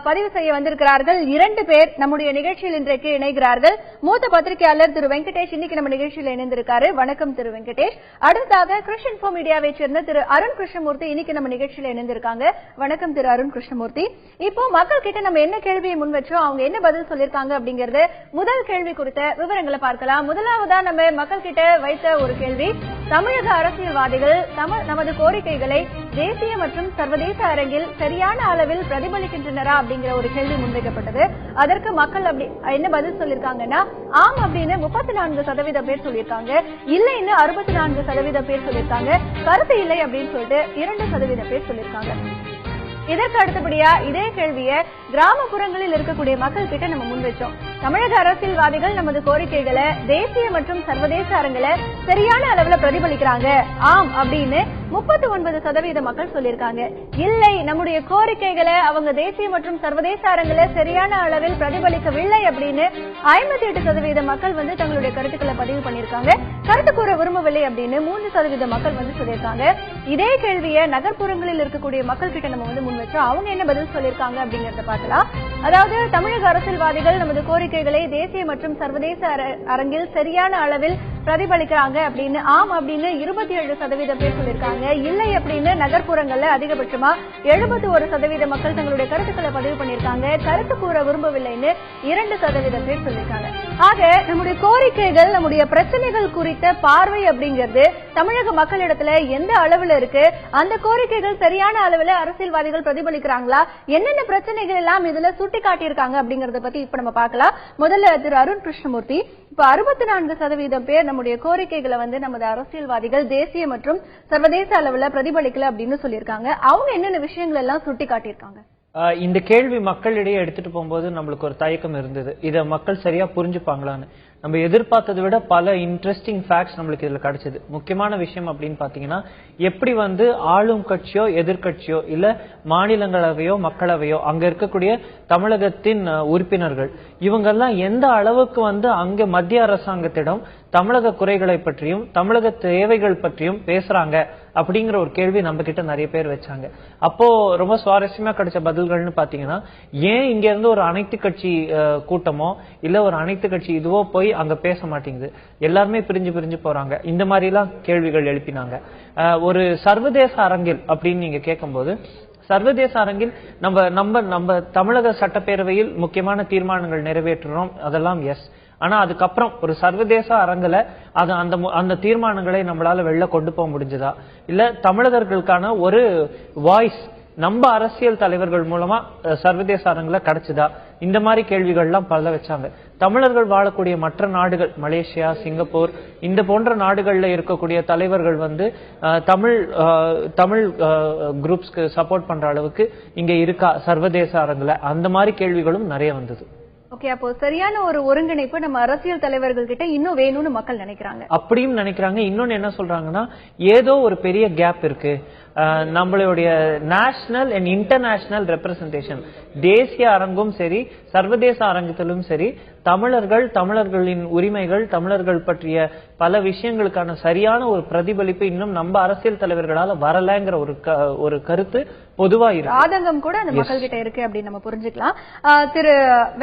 பதிவு செய்ய வந்திருக்கிறார்கள் 2 பேர் நம்முடைய நிகழ்ச்சியில் இன்றைக்கு இணைகிறார்கள். மூத்த பத்திரிகையாளர் திரு வெங்கடேஷ் இன்னைக்கு நம்ம நிகழ்ச்சியில் இணைந்திருக்காரு. வணக்கம் திரு வெங்கடேஷ். அடுத்ததாக கிருஷ்ணன்ஃபோ மீடியாவை சேர்ந்த திரு அருண் கிருஷ்ணமூர்த்தி இன்னைக்கு நம்ம நிகழ்ச்சியில் இணைந்திருக்காங்க. வணக்கம் திரு அருண் கிருஷ்ணமூர்த்தி. இப்போ மக்கள் கிட்ட நம்ம என்ன கேள்வியை முன் வச்சோம், அவங்க என்ன பதில் சொல்லிருக்காங்க அப்படிங்கறது முதல் கேள்வி குறித்த விவரங்களை பார்க்கலாம். முதலாவதா நம்ம மக்கள் கிட்ட வைத்த ஒரு கேள்வி, தமிழக அரசியல்வாதிகள் நமது கோரிக்கைகளை தேசிய மற்றும் சர்வதேச அரங்கில் சரியான அளவில் பிரதிபலிக்கின்றனரா அப்படிங்கிற ஒரு கேள்வி முன்வைக்கப்பட்டது. அதற்கு மக்கள் அப்படி என்ன பதில் சொல்லிருக்காங்கன்னா, ஆம் அப்படின்னு 34% பேர் சொல்லியிருக்காங்க, இல்லைன்னு 64% பேர் சொல்லியிருக்காங்க, கருத்து இல்லை அப்படின்னு சொல்லிட்டு 2% பேர் சொல்லியிருக்காங்க. இதற்கு அடுத்தபடியா இதே கேள்வியை கிராமப்புறங்களில் இருக்கக்கூடிய மக்கள் கிட்ட நம்ம முன்வச்சோம். தமிழக அரசியல்வாதிகள் நமது கோரிக்கைகளை தேசிய மற்றும் சர்வதேச அரங்கில சரியான அளவுல பிரதிபலிக்கிறாங்க, ஆம் அப்படின்னு 39% மக்கள் சொல்லியிருக்காங்க. இல்லை, நம்முடைய கோரிக்கைகளை அவங்க தேசிய மற்றும் சர்வதேச அரங்கில சரியான அளவில் பிரதிபலிக்கவில்லை அப்படின்னு 58% மக்கள் தங்களுடைய கருத்துக்களை பதிவு பண்ணிருக்காங்க. கருத்து கூற விரும்பவில்லை அப்படின்னு 3% மக்கள் சொல்லியிருக்காங்க. இதே கேள்வியை நகர்ப்புறங்களில் இருக்கக்கூடிய மக்கள் கிட்ட நம்ம முன் வச்சோம். அவங்க என்ன பதில் சொல்லியிருக்காங்க அப்படிங்கறத பார்க்கலாம். அதாவது தமிழக அரசியல்வாதிகள் நமது கோரிக்கைகளை தேசிய மற்றும் சர்வதேச அரங்கில் சரியான அளவில் பிரதிபலிக்கிறாங்க அப்படின்னு ஆம் அப்படின்னு 27% பேர் சொல்லியிருக்காங்க. இல்லை அப்படின்னு நகர்ப்புறங்கள்ல அதிகபட்சமா 71% மக்கள் தங்களுடைய கருத்துக்களை பதிவு பண்ணிருக்காங்க. கருத்து கூற விரும்பவில்லைன்னு 2% பேர் சொல்லியிருக்காங்க. ஆக நம்முடைய கோரிக்கைகள், நம்முடைய பிரச்சனைகள் குறித்த பார்வை அப்படிங்கிறது தமிழக மக்களிடத்துல எந்த அளவுல இருக்கு, அந்த கோரிக்கைகள் சரியான அளவுல அரசியல்வாதிகள் பிரதிபலிக்கிறாங்களா, என்னென்ன பிரச்சனைகள் எல்லாம் இதுல சுட்டி காட்டியிருக்காங்க அப்படிங்கறத பத்தி இப்ப நம்ம பார்க்கலாம். முதல்ல திரு அருண் கிருஷ்ணமூர்த்தி, இப்ப 64% பேர் நம்முடைய கோரிக்கைகளை நமது அரசியல்வாதிகள் தேசிய மற்றும் சர்வதேச அளவுல பிரதிபலிக்கல அப்படின்னு சொல்லியிருக்காங்க. அவங்க என்னென்ன விஷயங்கள் எல்லாம் சுட்டி காட்டியிருக்காங்க? இந்த கேள்வி மக்களிடையே எடுத்துட்டு போகும்போது நம்மளுக்கு ஒரு தயக்கம் இருந்தது, இதை மக்கள் சரியா புரிஞ்சுப்பாங்களான்னு. நம்ம எதிர்பார்த்ததை விட பல இன்ட்ரெஸ்டிங் ஃபேக்ட்ஸ் நம்மளுக்கு இதுல கிடைச்சது. முக்கியமான விஷயம் அப்படின்னு பாத்தீங்கன்னா, எப்படி ஆளும் கட்சியோ எதிர்கட்சியோ இல்ல மாநிலங்களவையோ மக்களவையோ அங்க இருக்கக்கூடிய தமிழகத்தின் உறுப்பினர்கள் இவங்கெல்லாம் எந்த அளவுக்கு அங்க மத்திய அரசாங்கத்திடம் தமிழக குறைகளை பற்றியும் தமிழக தேவைகள் பற்றியும் பேசுறாங்க அப்படிங்கிற ஒரு கேள்வி நம்ம கிட்ட நிறைய பேர் வச்சாங்க. அப்போ ரொம்ப சுவாரஸ்யமா கிடைச்ச பதில்கள்னு பாத்தீங்கன்னா, ஏன் இங்க இருந்து ஒரு அனைத்து கட்சி கூட்டமோ இல்ல ஒரு அனைத்து கட்சி இதுவோ போய் அங்க பேச மாட்டேங்குது, எல்லாருமே பிரிஞ்சு போறாங்க, இந்த மாதிரி எல்லாம் கேள்விகள் எழுப்பினாங்க. ஒரு சர்வதேச அரங்கில் அப்படின்னு நீங்க கேட்கும்போது, சர்வதேச அரங்கில் நம்ம தமிழக சட்டப்பேரவையில் முக்கியமான தீர்மானங்கள் நிறைவேற்றுறோம், அதெல்லாம் எஸ். ஆனா அதுக்கப்புறம் ஒரு சர்வதேச அரங்குல அந்த தீர்மானங்களை நம்மளால வெளில கொண்டு போக முடிஞ்சதா, இல்ல தமிழர்களுக்கான ஒரு வாய்ஸ் நம்ம அரசியல் தலைவர்கள் மூலமா சர்வதேச அரங்குல கிடைச்சதா, இந்த மாதிரி கேள்விகள்லாம் பல வச்சாங்க. தமிழர்கள் வாழக்கூடிய மற்ற நாடுகள், மலேசியா, சிங்கப்பூர், இந்த போன்ற நாடுகள்ல இருக்கக்கூடிய தலைவர்கள் தமிழ் குரூப்ஸ்க்கு சப்போர்ட் பண்ற அளவுக்கு இங்க இருக்கா சர்வதேச அரங்குல, அந்த மாதிரி கேள்விகளும் நிறைய வந்தது. ஓகே, அப்போ சரியான ஒரு ஒருங்கிணைப்பு நம்ம அரசியல் தலைவர்கள் கிட்ட இன்னும் வேணும்னு மக்கள் நினைக்கிறாங்க. அப்படியும் நினைக்கிறாங்க. இன்னொன்னு என்ன சொல்றாங்கன்னா, ஏதோ ஒரு பெரிய கேப் இருக்கு. நம்மளுடைய நேஷனல் அண்ட் இன்டர்நேஷனல் ரெப்ரசன்டேஷன், தேசிய அரங்கும் சரி சர்வதேச அரங்கத்திலும் சரி, தமிழர்களின் உரிமைகள், தமிழர்கள் பற்றிய பல விஷயங்களுக்கான சரியான ஒரு பிரதிபலிப்பு இன்னும் நம்ம அரசியல் தலைவர்களால வரலங்கிற ஒரு கருத்து பொதுவா இருக்கு. ஆதங்கம் கூட அந்த மக்கள் கிட்ட இருக்கு அப்படின்னு நம்ம புரிஞ்சுக்கலாம். திரு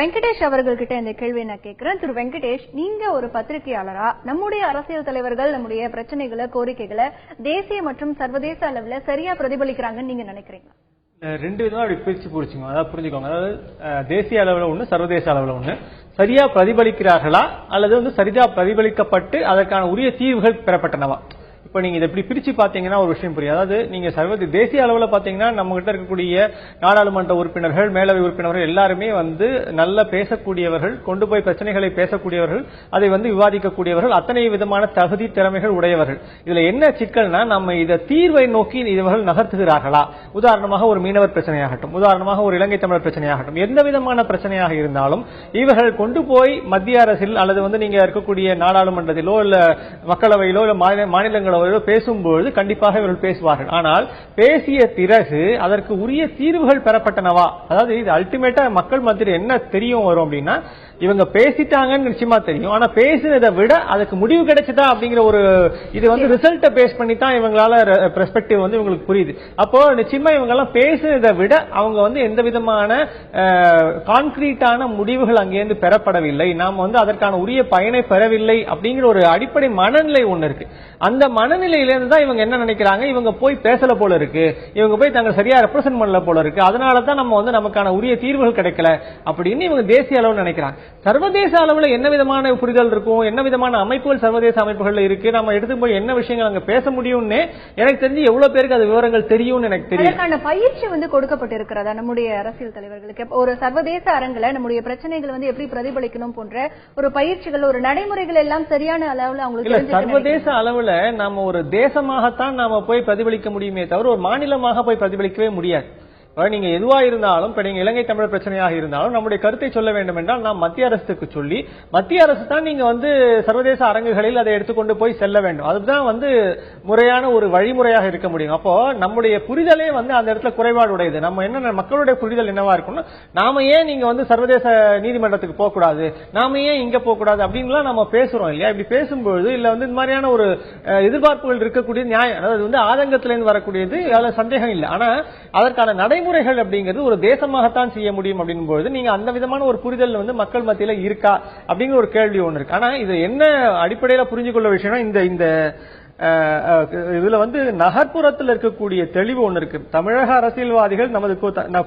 வெங்கடேஷ் அவர்கள் கிட்ட இந்த கேள்வியை நான் கேட்கிறேன். திரு வெங்கடேஷ், நீங்க ஒரு பத்திரிகையாளரா நம்முடைய அரசியல் தலைவர்கள் நம்முடைய பிரச்சனைகளை, கோரிக்கைகளை தேசிய மற்றும் சர்வதேச அளவுல சரியா பிரதிபலிக்கிறாங்கன்னு நீங்க நினைக்கிறீங்களா? ரெண்டு விதமா அப்படி பிரிச்சு புரிச்சுக்கோங்க. அதாவது புரிஞ்சுக்கோங்க. அதாவது தேசிய அளவுல ஒண்ணு, சர்வதேச அளவுல ஒண்ணு. சரியா பிரதிபலிக்கிறார்களா அல்லது சரியா பிரதிபலிக்கப்பட்டு அதற்கான உரிய தீர்வுகள் பெறப்பட்டனவா? இப்ப நீங்க இதை எப்படி பிரிச்சு பாத்தீங்கன்னா ஒரு விஷயம் புரியும். அதாவது நீங்க தேசிய அளவுல பாத்தீங்கன்னா நம்ம கிட்ட இருக்கக்கூடிய நாடாளுமன்ற உறுப்பினர்கள், மேலவை உறுப்பினர்கள் எல்லாருமே நல்ல பேசக்கூடியவர்கள், கொண்டு போய் பிரச்சனைகளை பேசக்கூடியவர்கள், அதை விவாதிக்கக்கூடியவர்கள், அத்தனை விதமான தகுதி திறமைகள் உடையவர்கள். இதுல என்ன சிக்கல்னா, நம்ம இதை தீர்வை நோக்கி இவர்கள் நகர்த்துகிறார்களா? உதாரணமாக ஒரு மீனவர் பிரச்சனையாகட்டும், உதாரணமாக ஒரு இலங்கை தமிழர் பிரச்சனையாகட்டும், எந்த விதமான பிரச்சனையாக இருந்தாலும் இவர்கள் கொண்டு போய் மத்திய அரசில் அல்லது நீங்க இருக்கக்கூடிய நாடாளுமன்றத்திலோ இல்ல மக்களவையிலோ இல்ல மாநிலங்களோ பேசும்போது கண்டிப்பாக இவர்கள் பேசுவார்கள். ஆனால் பேசிய பிறகு அதற்கு உரிய தீர்வுகள் பெறப்பட்டனவா? அதாவது இது அல்டிமேட்டா மக்கள் மத்தியில் என்ன தெரியும் வரும் அப்படின்னா, இவங்க பேசிட்டாங்கன்னு நிச்சயமா தெரியும். ஆனா பேசினதை விட அதுக்கு முடிவு கிடைச்சதா அப்படிங்கிற ஒரு இது ரிசல்ட்டை பேஸ் பண்ணி தான் இவங்களால பெர்ஸ்பெக்டிவ் இவங்களுக்கு புரியுது. அப்போ நிச்சயமா இவங்க எல்லாம் பேசினதை விட அவங்க எந்த விதமான கான்கிரீட்டான முடிவுகள் அங்கேருந்து பெறப்படவில்லை, நாம் அதற்கான உரிய பயனை பெறவில்லை அப்படிங்கிற ஒரு அடிப்படை மனநிலை ஒண்ணு இருக்கு. அந்த மனநிலையிலிருந்து தான் இவங்க என்ன நினைக்கிறாங்க, இவங்க போய் பேசல போல இருக்கு, இவங்க போய் தங்க சரியா ரெப்ரசென்ட் பண்ணல போல இருக்கு, அதனாலதான் நம்ம நமக்கான உரிய தீர்வுகள் கிடைக்கல அப்படின்னு இவங்க தேசிய அளவில் நினைக்கிறாங்க. சர்வதேச அளவுல என்ன விதமான புரிதல் இருக்கும், என்ன விதமான அமைப்புகள் சர்வதேச அமைப்புகள் இருக்கு, நம்ம எடுத்து போய் என்ன விஷயங்கள் அங்க பேச முடியும்னு எனக்கு தெரிஞ்சு எவ்வளவு பேருக்கு அது விவரங்கள் தெரியும் எனக்கு தெரியும். அதற்கான பயிற்சி கொடுக்கப்பட்டிருக்கிறதா நம்முடைய அரசியல் தலைவர்களுக்கு? ஒரு சர்வதேச அரங்குல நம்முடைய பிரச்சனைகள் எப்படி பிரதிபலிக்கணும் போன்ற ஒரு பயிற்சிகள், ஒரு நடைமுறைகள் எல்லாம் சரியான அளவுல அவங்களுக்கு சர்வதேச அளவுல நாம ஒரு தேசமாகத்தான் நாம போய் பிரதிபலிக்க முடியுமே தவிர ஒரு மாநிலமாக போய் பிரதிபலிக்கவே முடியாது. நீங்க எதுவா இருந்தாலும், இப்ப நீங்க இலங்கை தமிழர் பிரச்சனையாக இருந்தாலும் நம்முடைய கருத்தை சொல்ல வேண்டும் என்றால் நாம் மத்திய அரசுக்கு சொல்லி, மத்திய அரசு தான் நீங்க சர்வதேச அரங்குகளில் அதை எடுத்துக்கொண்டு போய் செல்ல வேண்டும். அதுதான் முறையான ஒரு வழிமுறையாக இருக்க முடியும். அப்போ நம்முடைய புரிதலே அந்த இடத்துல குறைபாடு உடையது. நம்ம என்ன மக்களுடைய புரிதல் என்னவா இருக்கும்னா, நாம ஏன் நீங்க சர்வதேச நீதிமன்றத்துக்கு போக கூடாது, நாம ஏன் இங்க போக கூடாது அப்படின்லாம் நம்ம பேசுறோம் இல்லையா? இப்படி பேசும்போது இல்ல இந்த மாதிரியான ஒரு எதிர்பார்ப்புகள் இருக்கக்கூடிய நியாயம், அதாவது ஆதங்கத்திலிருந்து வரக்கூடியது, அதுல சந்தேகம் இல்லை. ஆனா அதற்கான நடைமுறைகள் அப்படிங்கிறது ஒரு தேசமாகத்தான் செய்ய முடியும் அப்படிங்கும்போது நீங்க அந்த விதமான ஒரு புரிதல் மக்கள் மத்தியில இருக்கா அப்படிங்கிற ஒரு கேள்வி ஒண்ணு இருக்கு. ஆனா இது என்ன அடிப்படையில புரிஞ்சு கொள்ள விஷயம்னா, இந்த இதுல நகர்ப்புறத்தில் இருக்கக்கூடிய தெளிவு ஒண்ணு இருக்கு. தமிழக அரசியல்வாதிகள் நமது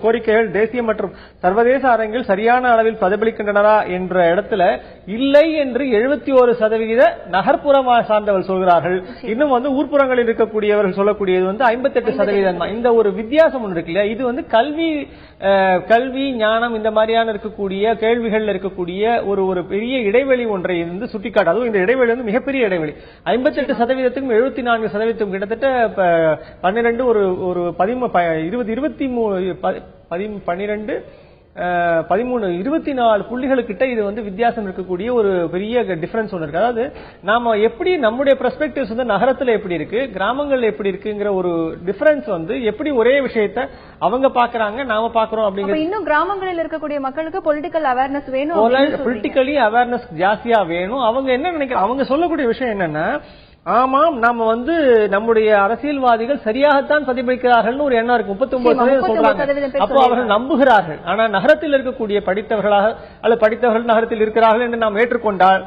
கோரிக்கைகள் தேசிய மற்றும் சர்வதேச அரங்கில் சரியான அளவில் பிரதிபலிக்கின்றனரா என்ற இடத்துல இல்லை என்று 71% நகர்ப்புறம் சார்ந்தவர்கள் சொல்கிறார்கள். இன்னும் ஊர்ப்புறங்களில் இருக்கக்கூடியவர்கள் சொல்லக்கூடியது 58% தான். இந்த ஒரு வித்தியாசம் ஒன்று இருக்கு இல்லையா? இது கல்வி ஞானம் இந்த மாதிரியான இருக்கக்கூடிய கேள்விகள் இருக்கக்கூடிய ஒரு பெரிய இடைவெளி ஒன்றை சுட்டிக்காட்டு. அதுவும் இந்த இடைவெளி மிகப்பெரிய இடைவெளி. 58% 74% கிட்டத்தட்ட 12 ஒரு 24 புள்ளிகளுக்கிட்ட இது வித்தியாசம் இருக்கக்கூடிய ஒரு பெரிய டிஃபரன்ஸ் ஒன்று இருக்கு. அதாவது நாம எப்படி நம்முடைய பெர்ஸ்பெக்டிவ்ஸ் நகரத்துல எப்படி இருக்கு, கிராமங்கள்ல எப்படி இருக்குங்கிற ஒரு டிஃபரன்ஸ் எப்படி ஒரே விஷயத்தை அவங்க பாக்குறாங்க, நாம பாக்குறோம் அப்படிங்கிற. இன்னும் கிராமங்களில் இருக்கக்கூடிய மக்களுக்கு பொலிட்டிக்கல் அவேர்னஸ் வேணும், பொலிட்டிக்கலி அவேர்னஸ் ஜாஸ்தியா வேணும். அவங்க என்ன நினைக்கிறாங்க, அவங்க சொல்லக்கூடிய விஷயம் என்னன்னா, ஆமாம் நாம நம்முடைய அரசியல்வாதிகள் சரியாகத்தான் பிரதிபலிக்கிறார்கள் ஒரு எண்ணம் இருக்கு. 39% சொல்றாங்க. அப்போ அவர்கள் நம்புகிறார்கள். ஆனா நகரத்தில் இருக்கக்கூடிய படித்தவர்களாக அல்லது படித்தவர்கள் நகரத்தில் இருக்கிறார்கள் என்று நாம் ஏற்றுக்கொண்டால்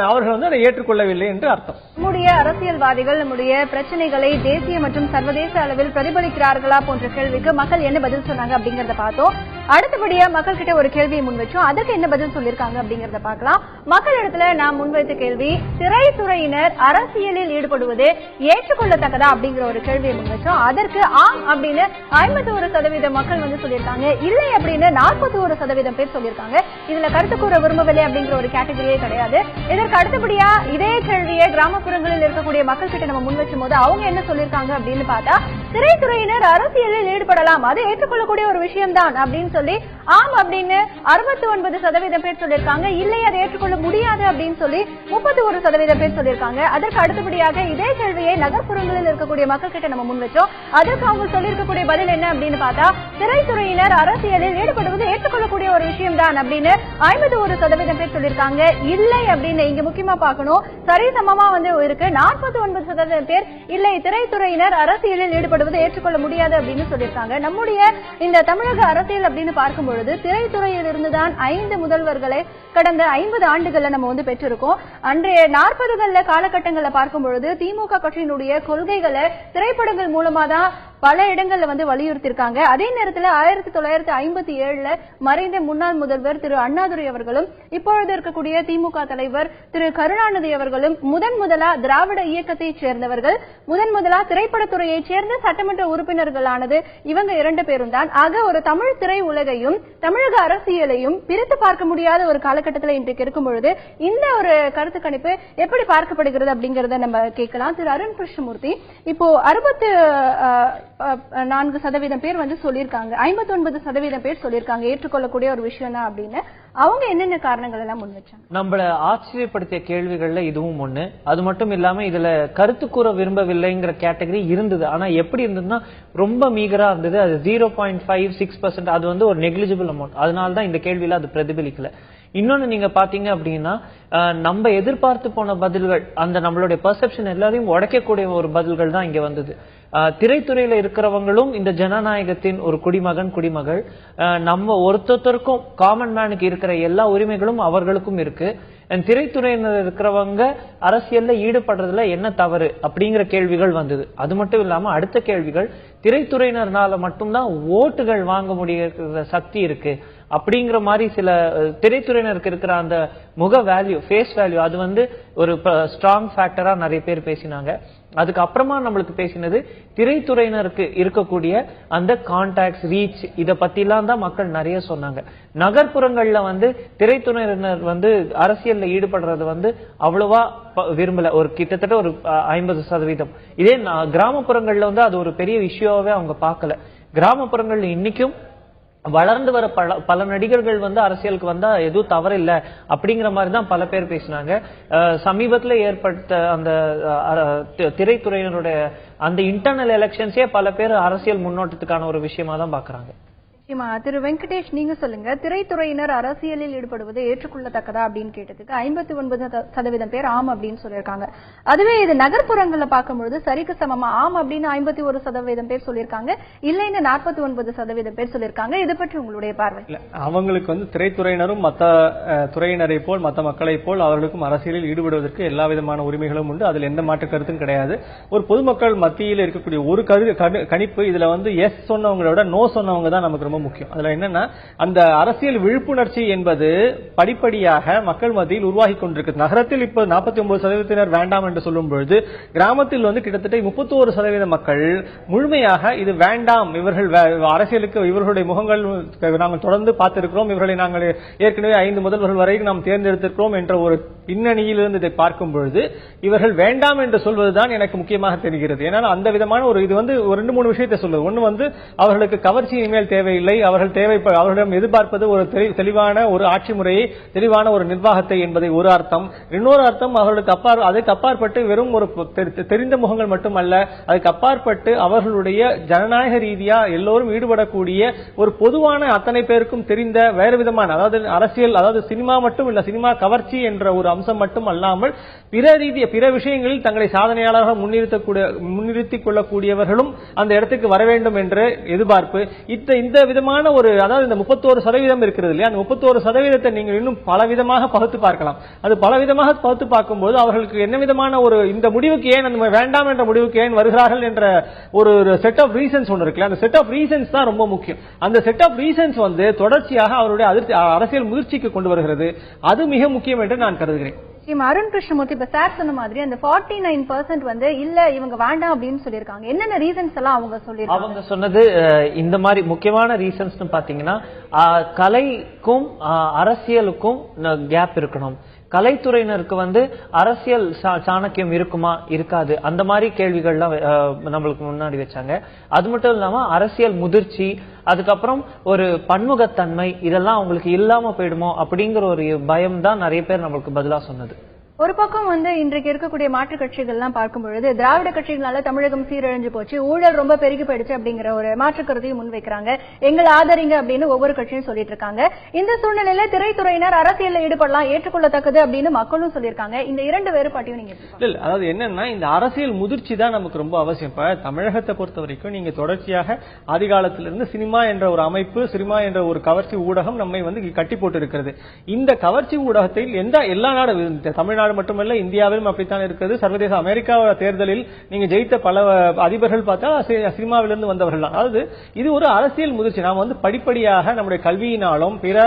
அவர்கள் அதை ஏற்றுக்கொள்ளவில்லை என்று அர்த்தம். நம்முடைய அரசியல்வாதிகள் நம்முடைய பிரச்சனைகளை தேசிய மற்றும் சர்வதேச அளவில் பிரதிபலிக்கிறார்களா போன்ற கேள்விக்கு மக்கள் என்ன பதில் சொன்னாங்க அப்படிங்கறத பார்த்தோம். அடுத்தபடியா மக்கள் கிட்ட ஒரு கேள்வியை முன்வச்சோம். அதுக்கு என்ன பதில் சொல்லிருக்காங்க அப்படிங்கறத பார்க்கலாம். மக்களிடத்துல நாம் முன்வைத்த கேள்வி, திரைத்துறையினர் அரசியலில் ஈடுபடுவது ஏற்றுக்கொள்ளத்தக்கதா அப்படிங்கிற ஒரு கேள்வியை முன்வச்சோம். அதற்கு ஆம் அப்படின்னு 51% மக்கள் சொல்லியிருக்காங்க, இல்லை அப்படின்னு 41% பேர் சொல்லியிருக்காங்க. இதுல கருத்து கூற விரும்பவில்லை அப்படிங்கிற ஒரு கேட்டகரியே கிடையாது. இதற்கு அடுத்தபடியா இதே கேள்வியை கிராமப்புறங்களில் இருக்கக்கூடிய மக்கள் கிட்ட நம்ம முன்வச்சும் போது அவங்க என்ன சொல்லியிருக்காங்க அப்படின்னு பார்த்தா திரைத்துறையினர் அரசியலில் ஈடுபடலாம், அது ஏற்றுக்கொள்ளக்கூடிய ஒரு விஷயம்தான் அப்படின்னு சொல்லி ஆம் அப்படின்னு 69% பேர் சொல்லியிருக்காங்க. இல்லை, அதை ஏற்றுக்கொள்ள முடியாது அப்படின்னு சொல்லி 31% பேர் சொல்லியிருக்காங்க. அதற்கு அடுத்தபடியாக இதே கேள்வியை நகர்ப்புறங்களில் இருக்கக்கூடிய மக்கள் கிட்ட நம்ம முன் வச்சோம். அதற்கு அவங்க சொல்லியிருக்கக்கூடிய பதில் என்ன அப்படின்னு பார்த்தா, திரைத்துறையினர் அரசியலில் ஈடுபடுவது ஏற்றுக்கொள்ளக்கூடிய ஒரு விஷயம் தான் அப்படின்னு 51% பேர் சொல்லியிருக்காங்க. இல்லை அப்படின்னு இங்க முக்கியமா பார்க்கணும், சரிசமமா இருக்கு. 49% பேர் இல்லை, திரைத்துறையினர் அரசியலில் ஈடுபடுவது ஏற்றுக்கொள்ள முடியாது அப்படின்னு சொல்லியிருக்காங்க. நம்முடைய இந்த தமிழக அரசியல் அப்படின்னு பார்க்கும் பொழுது திரைத்துறையில் இருந்துதான் 5 முதல்வர்களை கடந்த 50 ஆண்டுகள்ல நம்ம பெற்றிருக்கோம். அன்றைய 40 காலகட்டங்கள்ல பார்க்கும் பொழுது திமுக கட்சியினுடைய கொள்கைகளை திரைப்படங்கள் மூலமா தான் பல இடங்கள்ல வலியுறுத்திருக்காங்க. அதே நேரத்தில் 1957 மறைந்த முன்னாள் முதல்வர் திரு அண்ணாதுரை அவர்களும் இப்பொழுது இருக்கக்கூடிய திமுக தலைவர் திரு கருணாநிதி அவர்களும் முதலா திராவிட இயக்கத்தை சேர்ந்தவர்கள், முதலா திரைப்படத்துறையை சேர்ந்த சட்டமன்ற உறுப்பினர்களானது இவங்க 2 பேரும் தான். ஆக ஒரு தமிழ் திரை உலகையும் தமிழக அரசியலையும் பிரித்து பார்க்க முடியாத ஒரு காலகட்டத்தில் இன்றைக்கு இருக்கும் பொழுது இந்த ஒரு கருத்து கணிப்பு எப்படி பார்க்கப்படுகிறது அப்படிங்கறத நம்ம கேட்கலாம். திரு அருண் கிருஷ்ணமூர்த்தி, இப்போ 64% பேர் சொல்லியிருக்காங்க, 59% பேர் சொல்லியிருக்காங்க ஏற்றுக்கொள்ளக்கூடிய ஒரு விஷயம் தான் அப்படின்னு. அவங்க என்னென்ன காரணங்கள் எல்லாம் முன் வச்சாங்க? நம்மள ஆச்சரியப்படுத்திய கேள்விகள்ல இதுவும் ஒண்ணு. அது மட்டும் இல்லாம இதுல கருத்து கூற விரும்பவில்லைங்கிற கேட்டகரி இருந்தது. ஆனா எப்படி இருந்ததுன்னா ரொம்ப மீகரா இருந்தது. அது 0.56%. அது ஒரு நெக்லிஜிபிள் அமௌண்ட். அதனாலதான் இந்த கேள்வியில அது பிரதிபலிக்கல. இன்னொன்னு நீங்க பாத்தீங்க அப்படின்னா, நம்ம எதிர்பார்த்து போன பதில்கள், அந்த நம்மளுடைய பெர்செப்ஷன் எல்லாரையும் உடைக்கக்கூடிய ஒரு பதில்கள் தான் இங்க வந்தது. திரைத்துறையில இருக்கிறவங்களும் இந்த ஜனநாயகத்தின் ஒரு குடிமகள், நம்ம ஒருத்தருக்கும் காமன் மேனுக்கு இருக்கிற எல்லா உரிமைகளும் அவர்களுக்கும் இருக்கு. திரைத்துறையினர் இருக்கிறவங்க அரசியல்ல ஈடுபடுறதுல என்ன தவறு அப்படிங்கிற கேள்விகள் வந்தது. அது மட்டும் இல்லாம அடுத்த கேள்விகள், திரைத்துறையினர்னால மட்டும்தான் ஓட்டுகள் வாங்க முடிய சக்தி இருக்கு அப்படிங்கிற மாதிரி சில திரைத்துறையினருக்கு இருக்கிற அந்த முக வேல்யூ, ஃபேஸ் வேல்யூ, அது ஒரு ஸ்ட்ராங் ஃபேக்டரா நிறைய பேர் பேசினாங்க. அதுக்கு அப்புறமா நம்மளுக்கு பேசினது திரைத்துறையினருக்கு இருக்கக்கூடிய அந்த கான்டாக்ட்ஸ், ரீச், இத பத்தி எல்லாம் தான் மக்கள் நிறைய சொன்னாங்க. நகர்ப்புறங்கள்ல திரைத்துறையினர் அரசியல்ல ஈடுபடுறது அவ்வளவா விரும்பல, ஒரு கிட்டத்தட்ட ஒரு 50%. இதே கிராமப்புறங்கள்ல அது ஒரு பெரிய விஷயமாவே அவங்க பார்க்கல. கிராமப்புறங்கள்ல இன்னைக்கும் வளர்ந்து வர பல நடிகர்கள் அரசியலுக்கு வந்தா எதுவும் தவறில்லை அப்படிங்கிற மாதிரி தான் பல பேர் பேசினாங்க. சமீபத்துல ஏற்பட்ட அந்த திரைத்துறையினருடைய அந்த இன்டர்னல் எலெக்ஷன்ஸே பல பேர் அரசியல் முன்னோட்டத்துக்கான ஒரு விஷயமா தான் பாக்குறாங்க. திரு வெங்கடேஷ், நீங்க சொல்லுங்க, திரைத்துறையினர் அரசியலில் ஈடுபடுவது ஏற்றுக்கொள்ளத்தக்கதா அப்படின்னு கேட்டதுக்கு 59% பேர் ஆம் அப்படின்னு சொல்லியிருக்காங்க. அதுவே இது நகர்ப்புறங்கள்ல பார்க்கும்பொழுது சரிக்கு சமமா ஆம் அப்படின்னு 51% பேர் சொல்லியிருக்காங்க, இல்லைன்னு 49% பேர் சொல்லியிருக்காங்க. இதை பற்றி உங்களுடைய பார்வை? அவங்களுக்கு திரைத்துறையினரும் மற்ற துறையினரை போல் மற்ற மக்களை போல் அவர்களுக்கும் அரசியலில் ஈடுபடுவதற்கு எல்லா விதமான உரிமைகளும் உண்டு. அதில் எந்த மாற்று கருத்தும் கிடையாது. ஒரு பொதுமக்கள் மத்தியில் இருக்கக்கூடிய ஒரு கணிப்பு, இதுல எஸ் சொன்னவங்களோட நோ சொன்னவங்க தான் நமக்கு ரொம்ப முக்கியம். அதுல என்னன்னா, அந்த அரசியல் விழிப்புணர்ச்சி என்பது படிப்படியாக மக்கள் மத்தியில் உருவாகி கொண்டிருக்கு. நகரத்தில் இப்ப 49% வேண்டாம் என்று சொல்லும் பொழுது, கிராமத்தில் கிட்டத்தட்ட 31% மக்கள் முழுமையாக இது வேண்டாம், இவர்கள் அரசியலுக்கு இவர்களுடைய முகங்கள் நாங்கள் தொடர்ந்து பார்த்திருக்கிறோம், இவர்களை நாங்கள் ஏற்கனவே 5 முதல்வர்கள் வரை நாம் தேர்ந்தெடுத்திருக்கிறோம் என்ற ஒரு பின்னணியிலிருந்து இதை பார்க்கும் பொழுது இவர்கள் வேண்டாம் என்று சொல்வதுதான் எனக்கு முக்கியமாக தெரிகிறது. ஏன்னா அந்த விதமான ஒரு இது ஒரு 2-3 விஷயத்தை சொல்லுது. ஒன்னு அவர்களுக்கு கவர்ச்சி இனிமேல் தேவையில்லை, அவர்களிடம் எதிர்பார்ப்பது ஒரு தெளிவான ஒரு ஆட்சி முறையை, தெளிவான ஒரு நிர்வாகத்தை என்பதை ஒரு அர்த்தம். இன்னொரு அர்த்தம், அவர்களுக்கு அதுக்கு அப்பாற்பட்டு வெறும் ஒரு தெரிந்த முகங்கள் மட்டுமல்ல, அதுக்கு அப்பாற்பட்டு அவர்களுடைய ஜனநாயக ரீதியா எல்லோரும் ஈடுபடக்கூடிய ஒரு பொதுவான அத்தனை பேருக்கும் தெரிந்த வேறு விதமான, அதாவது அரசியல், அதாவது சினிமா மட்டும் இல்ல, சினிமா கவர்ச்சி என்ற ஒரு அம்சம் மட்டும் அல்லாமல் பிற விஷயங்களில் தங்களை சாதனையாளராக முன்னிறுத்திக் கொள்ளக்கூடியவர்களும் அந்த இடத்துக்கு வர வேண்டும் என்ற எதிர்பார்ப்பு. இந்த விதமான ஒரு, அதாவது இந்த 31% இருக்கிறது இல்லையா, அந்த 31% நீங்கள் இன்னும் பலவிதமாக பகுத்து பார்க்கலாம். அது பலவிதமாக பகுத்து பார்க்கும்போது அவர்களுக்கு என்ன விதமான ஒரு இந்த முடிவுக்கு ஏன், அந்த வேண்டாம் என்ற முடிவுக்கு ஏன் வருகிறார்கள் என்ற ஒரு செட் ஆஃப் ரீசன்ஸ் ஒன்று இருக்குல்ல, அந்த செட் ஆஃப் ரீசன்ஸ் தான் ரொம்ப முக்கியம். அந்த செட் ஆஃப் ரீசன்ஸ் தொடர்ச்சியாக அவருடைய அரசியல் முதிர்ச்சிக்கு கொண்டு வருகிறது. அது மிக முக்கியம் என்று நான் கருதுகிறேன். அருண் கிருஷ்ணமூர்த்தி, இப்ப சார் சொன்ன மாதிரி அந்த 49% இல்ல இவங்க வேண்டாம் அப்படின்னு சொல்லியிருக்காங்க. என்னென்ன ரீசன்ஸ் எல்லாம் அவங்க சொல்லிருக்காங்க? அவங்க சொன்னது இந்த மாதிரி முக்கியமான ரீசன்ஸ் பாத்தீங்கன்னா, கலைக்கும் அரசியலுக்கும் கேப் இருக்கணும். கலைத்துறையினருக்கு அரசியல் சாணக்கியம் இருக்குமா இருக்காது அந்த மாதிரி கேள்விகள்லாம் நம்மளுக்கு முன்னாடி வச்சாங்க. அது மட்டும் இல்லாம அரசியல் முதிர்ச்சி, அதுக்கப்புறம் ஒரு பன்முகத்தன்மை இதெல்லாம் அவங்களுக்கு இல்லாம போயிடுமோ அப்படிங்கிற ஒரு பயம் தான் நிறைய பேர் நம்மளுக்கு பதிலா சொன்னது. ஒரு பக்கம் இன்றைக்கு இருக்கக்கூடிய மாற்றுக் கட்சிகள் எல்லாம் பார்க்கும் பொழுது திராவிட கட்சிகளால தமிழகம் சீரழிஞ்சு போச்சு, ஊழல் ரொம்ப பெருகி போயிடுச்சு அப்படிங்கிற ஒரு மாற்று கருத்தையும் முன்வைக்கிறாங்க. எங்களை ஆதரிங்க அப்படின்னு ஒவ்வொரு கட்சியும் சொல்லிட்டு இருக்காங்க. இந்த சூழ்நிலையில திரைத்துறையினர் அரசியல்ல ஈடுபடலாம், ஏற்றுக்கொள்ளத்தக்கது அப்படின்னு மக்களும் சொல்லியிருக்காங்க. இந்த இரண்டு வேறுபாட்டையும் நீங்க இல்ல, அதாவது என்னன்னா இந்த அரசியல் முதிர்ச்சி தான் நமக்கு ரொம்ப அவசியம். இப்ப தமிழகத்தை பொறுத்த வரைக்கும் நீங்க தொடர்ச்சியாக ஆதிகாலத்திலிருந்து சினிமா என்ற ஒரு அமைப்பு, சினிமா என்ற ஒரு கவர்ச்சி ஊடகம் நம்மை கட்டி போட்டு இருக்கிறது. இந்த கவர்ச்சி ஊடகத்தில் எல்லா நாடும், தமிழ்நாடு மட்டுமல்ல இந்தியாவிலும் அப்படித்தான் இருக்கிறது. சர்வதேச அமெரிக்கா தேர்தலில் நீங்க ஜெயித்த பல அதிபர்கள் பார்த்தா சினிமாவிலிருந்து வந்தவர்கள் தான். அதாவது இது ஒரு அரசியல் முதிர்ச்சி. நாம் படிப்படியாக நம்முடைய கல்வியினாலும் பிற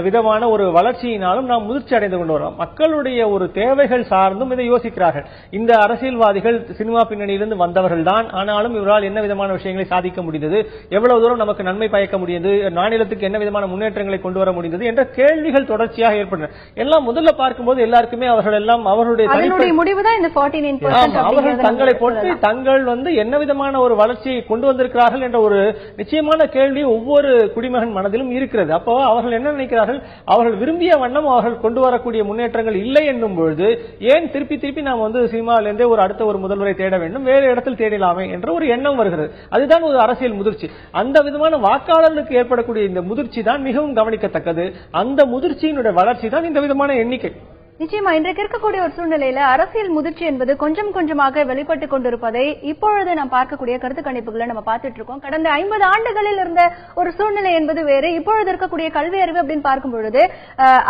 விதமான ஒரு வளர்ச்சியினாலும் நாம் முதிர்ச்சி அடைந்து கொண்டு வரோம். மக்களுடைய ஒரு தேவைகள் சார்ந்தும் இதை யோசிக்கிறார்கள். இந்த அரசியல்வாதிகள் சினிமா பின்னணியிலிருந்து வந்தவர்கள் தான், ஆனாலும் இவரால் என்ன விதமான விஷயங்களை சாதிக்க முடிந்தது, எவ்வளவு தூரம் நமக்கு நன்மை பயக்க முடிந்தது, மாநிலத்துக்கு என்ன விதமான முன்னேற்றங்களை கொண்டு வர முடிந்தது என்ற கேள்விகள் தொடர்ச்சியாக ஏற்படுகின்றன. எல்லாம் முதல்ல பார்க்கும்போது எல்லாருக்குமே அவர்கள் எல்லாம் அவர்களுடைய முடிவுதான் இந்த 49%. அவர்கள் தங்களை பொறுத்து தங்கள் என்ன விதமான ஒரு வளர்ச்சியை கொண்டு வந்திருக்கிறார்கள் என்ற ஒரு நிச்சயமான கேள்வி ஒவ்வொரு குடிமகன் மனதிலும் இருக்கிறது. அப்போ அவர்கள் என்ன நினைக்கிறார்கள், அவர்கள் விரும்பிய வண்ணம் அவர்கள் கொண்டு வரக்கூடிய முன்னேற்றங்கள் இல்லை என்னும் பொழுது ஏன் திருப்பி திருப்பி நாம் சினிமாவிலிருந்தே அடுத்த ஒரு முதல்வரை தேட வேண்டும், வேறு இடத்தில் தேடலாமே என்ற ஒரு எண்ணம் வருகிறது. அதுதான் ஒரு அரசியல் முதிர்ச்சி. அந்த விதமான வாக்காளர்களுக்கு ஏற்படக்கூடிய இந்த முதிர்ச்சி தான் மிகவும் கவனிக்கத்தக்கது. அந்த முதிர்ச்சியினுடைய வளர்ச்சி தான் இந்த விதமான எண்ணிக்கை. நிச்சயமா இன்றைக்கு இருக்கக்கூடிய ஒரு சூழ்நிலையில அரசியல் முதிர்ச்சி என்பது கொஞ்சம் கொஞ்சமாக வெளிப்பட்டு கொண்டிருப்பதை இப்பொழுது நாம் பார்க்கக்கூடிய கருத்து கணிப்புகளை நம்ம பார்த்துட்டு இருக்கோம். கடந்த 50 ஆண்டுகளில் இருந்த ஒரு சூழ்நிலை என்பது வேறு. இப்பொழுது இருக்கக்கூடிய கல்வி அறிவு அப்படின்னு பார்க்கும் பொழுது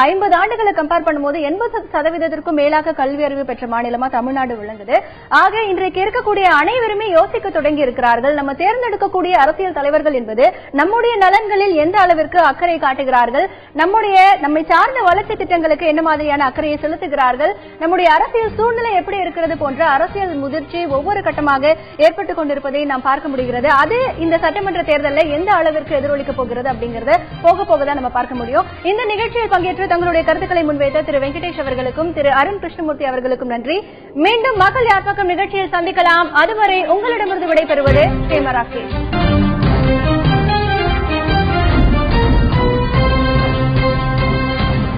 50 ஆண்டுகளை கம்பேர் பண்ணும்போது 80% மேலாக கல்வி அறிவு பெற்ற மாநிலமா தமிழ்நாடு விளங்குது. ஆக இன்றைக்கு இருக்கக்கூடிய அனைவருமே யோசிக்க தொடங்கி இருக்கிறார்கள். நம்ம தேர்ந்தெடுக்கக்கூடிய அரசியல் தலைவர்கள் என்பது நம்முடைய நலன்களில் எந்த அளவிற்கு அக்கறை காட்டுகிறார்கள், நம்மை சார்ந்த வளர்ச்சி திட்டங்களுக்கு என்ன மாதிரியான அக்கறையை செலுத்துகிறார்கள், நம்முடைய அரசியல் சூழ்நிலை எப்படி இருக்கிறது போன்ற அரசியல் முதிர்ச்சி ஒவ்வொரு கட்டமாக ஏற்பட்டுக் கொண்டிருப்பதை நாம் பார்க்க முடிகிறது. அது இந்த சட்டமன்ற தேர்தலில் எந்த அளவிற்கு எதிரொலிக்க போகிறது அப்படிங்கறத போக போகதான் நம்ம பார்க்க முடியும். இந்த நிகழ்ச்சியில் பங்கேற்று தங்களுடைய கருத்துக்களை முன்வைத்த திரு வெங்கடேஷ் அவர்களுக்கும் திரு அருண் கிருஷ்ணமூர்த்தி அவர்களுக்கும் நன்றி. மீண்டும் மக்கள் யார் பக்கம் நிகழ்ச்சியில் சந்திக்கலாம். அதுவரை உங்களிடமிருந்து விடைபெறுவது ஹேமா ராகேஷ்.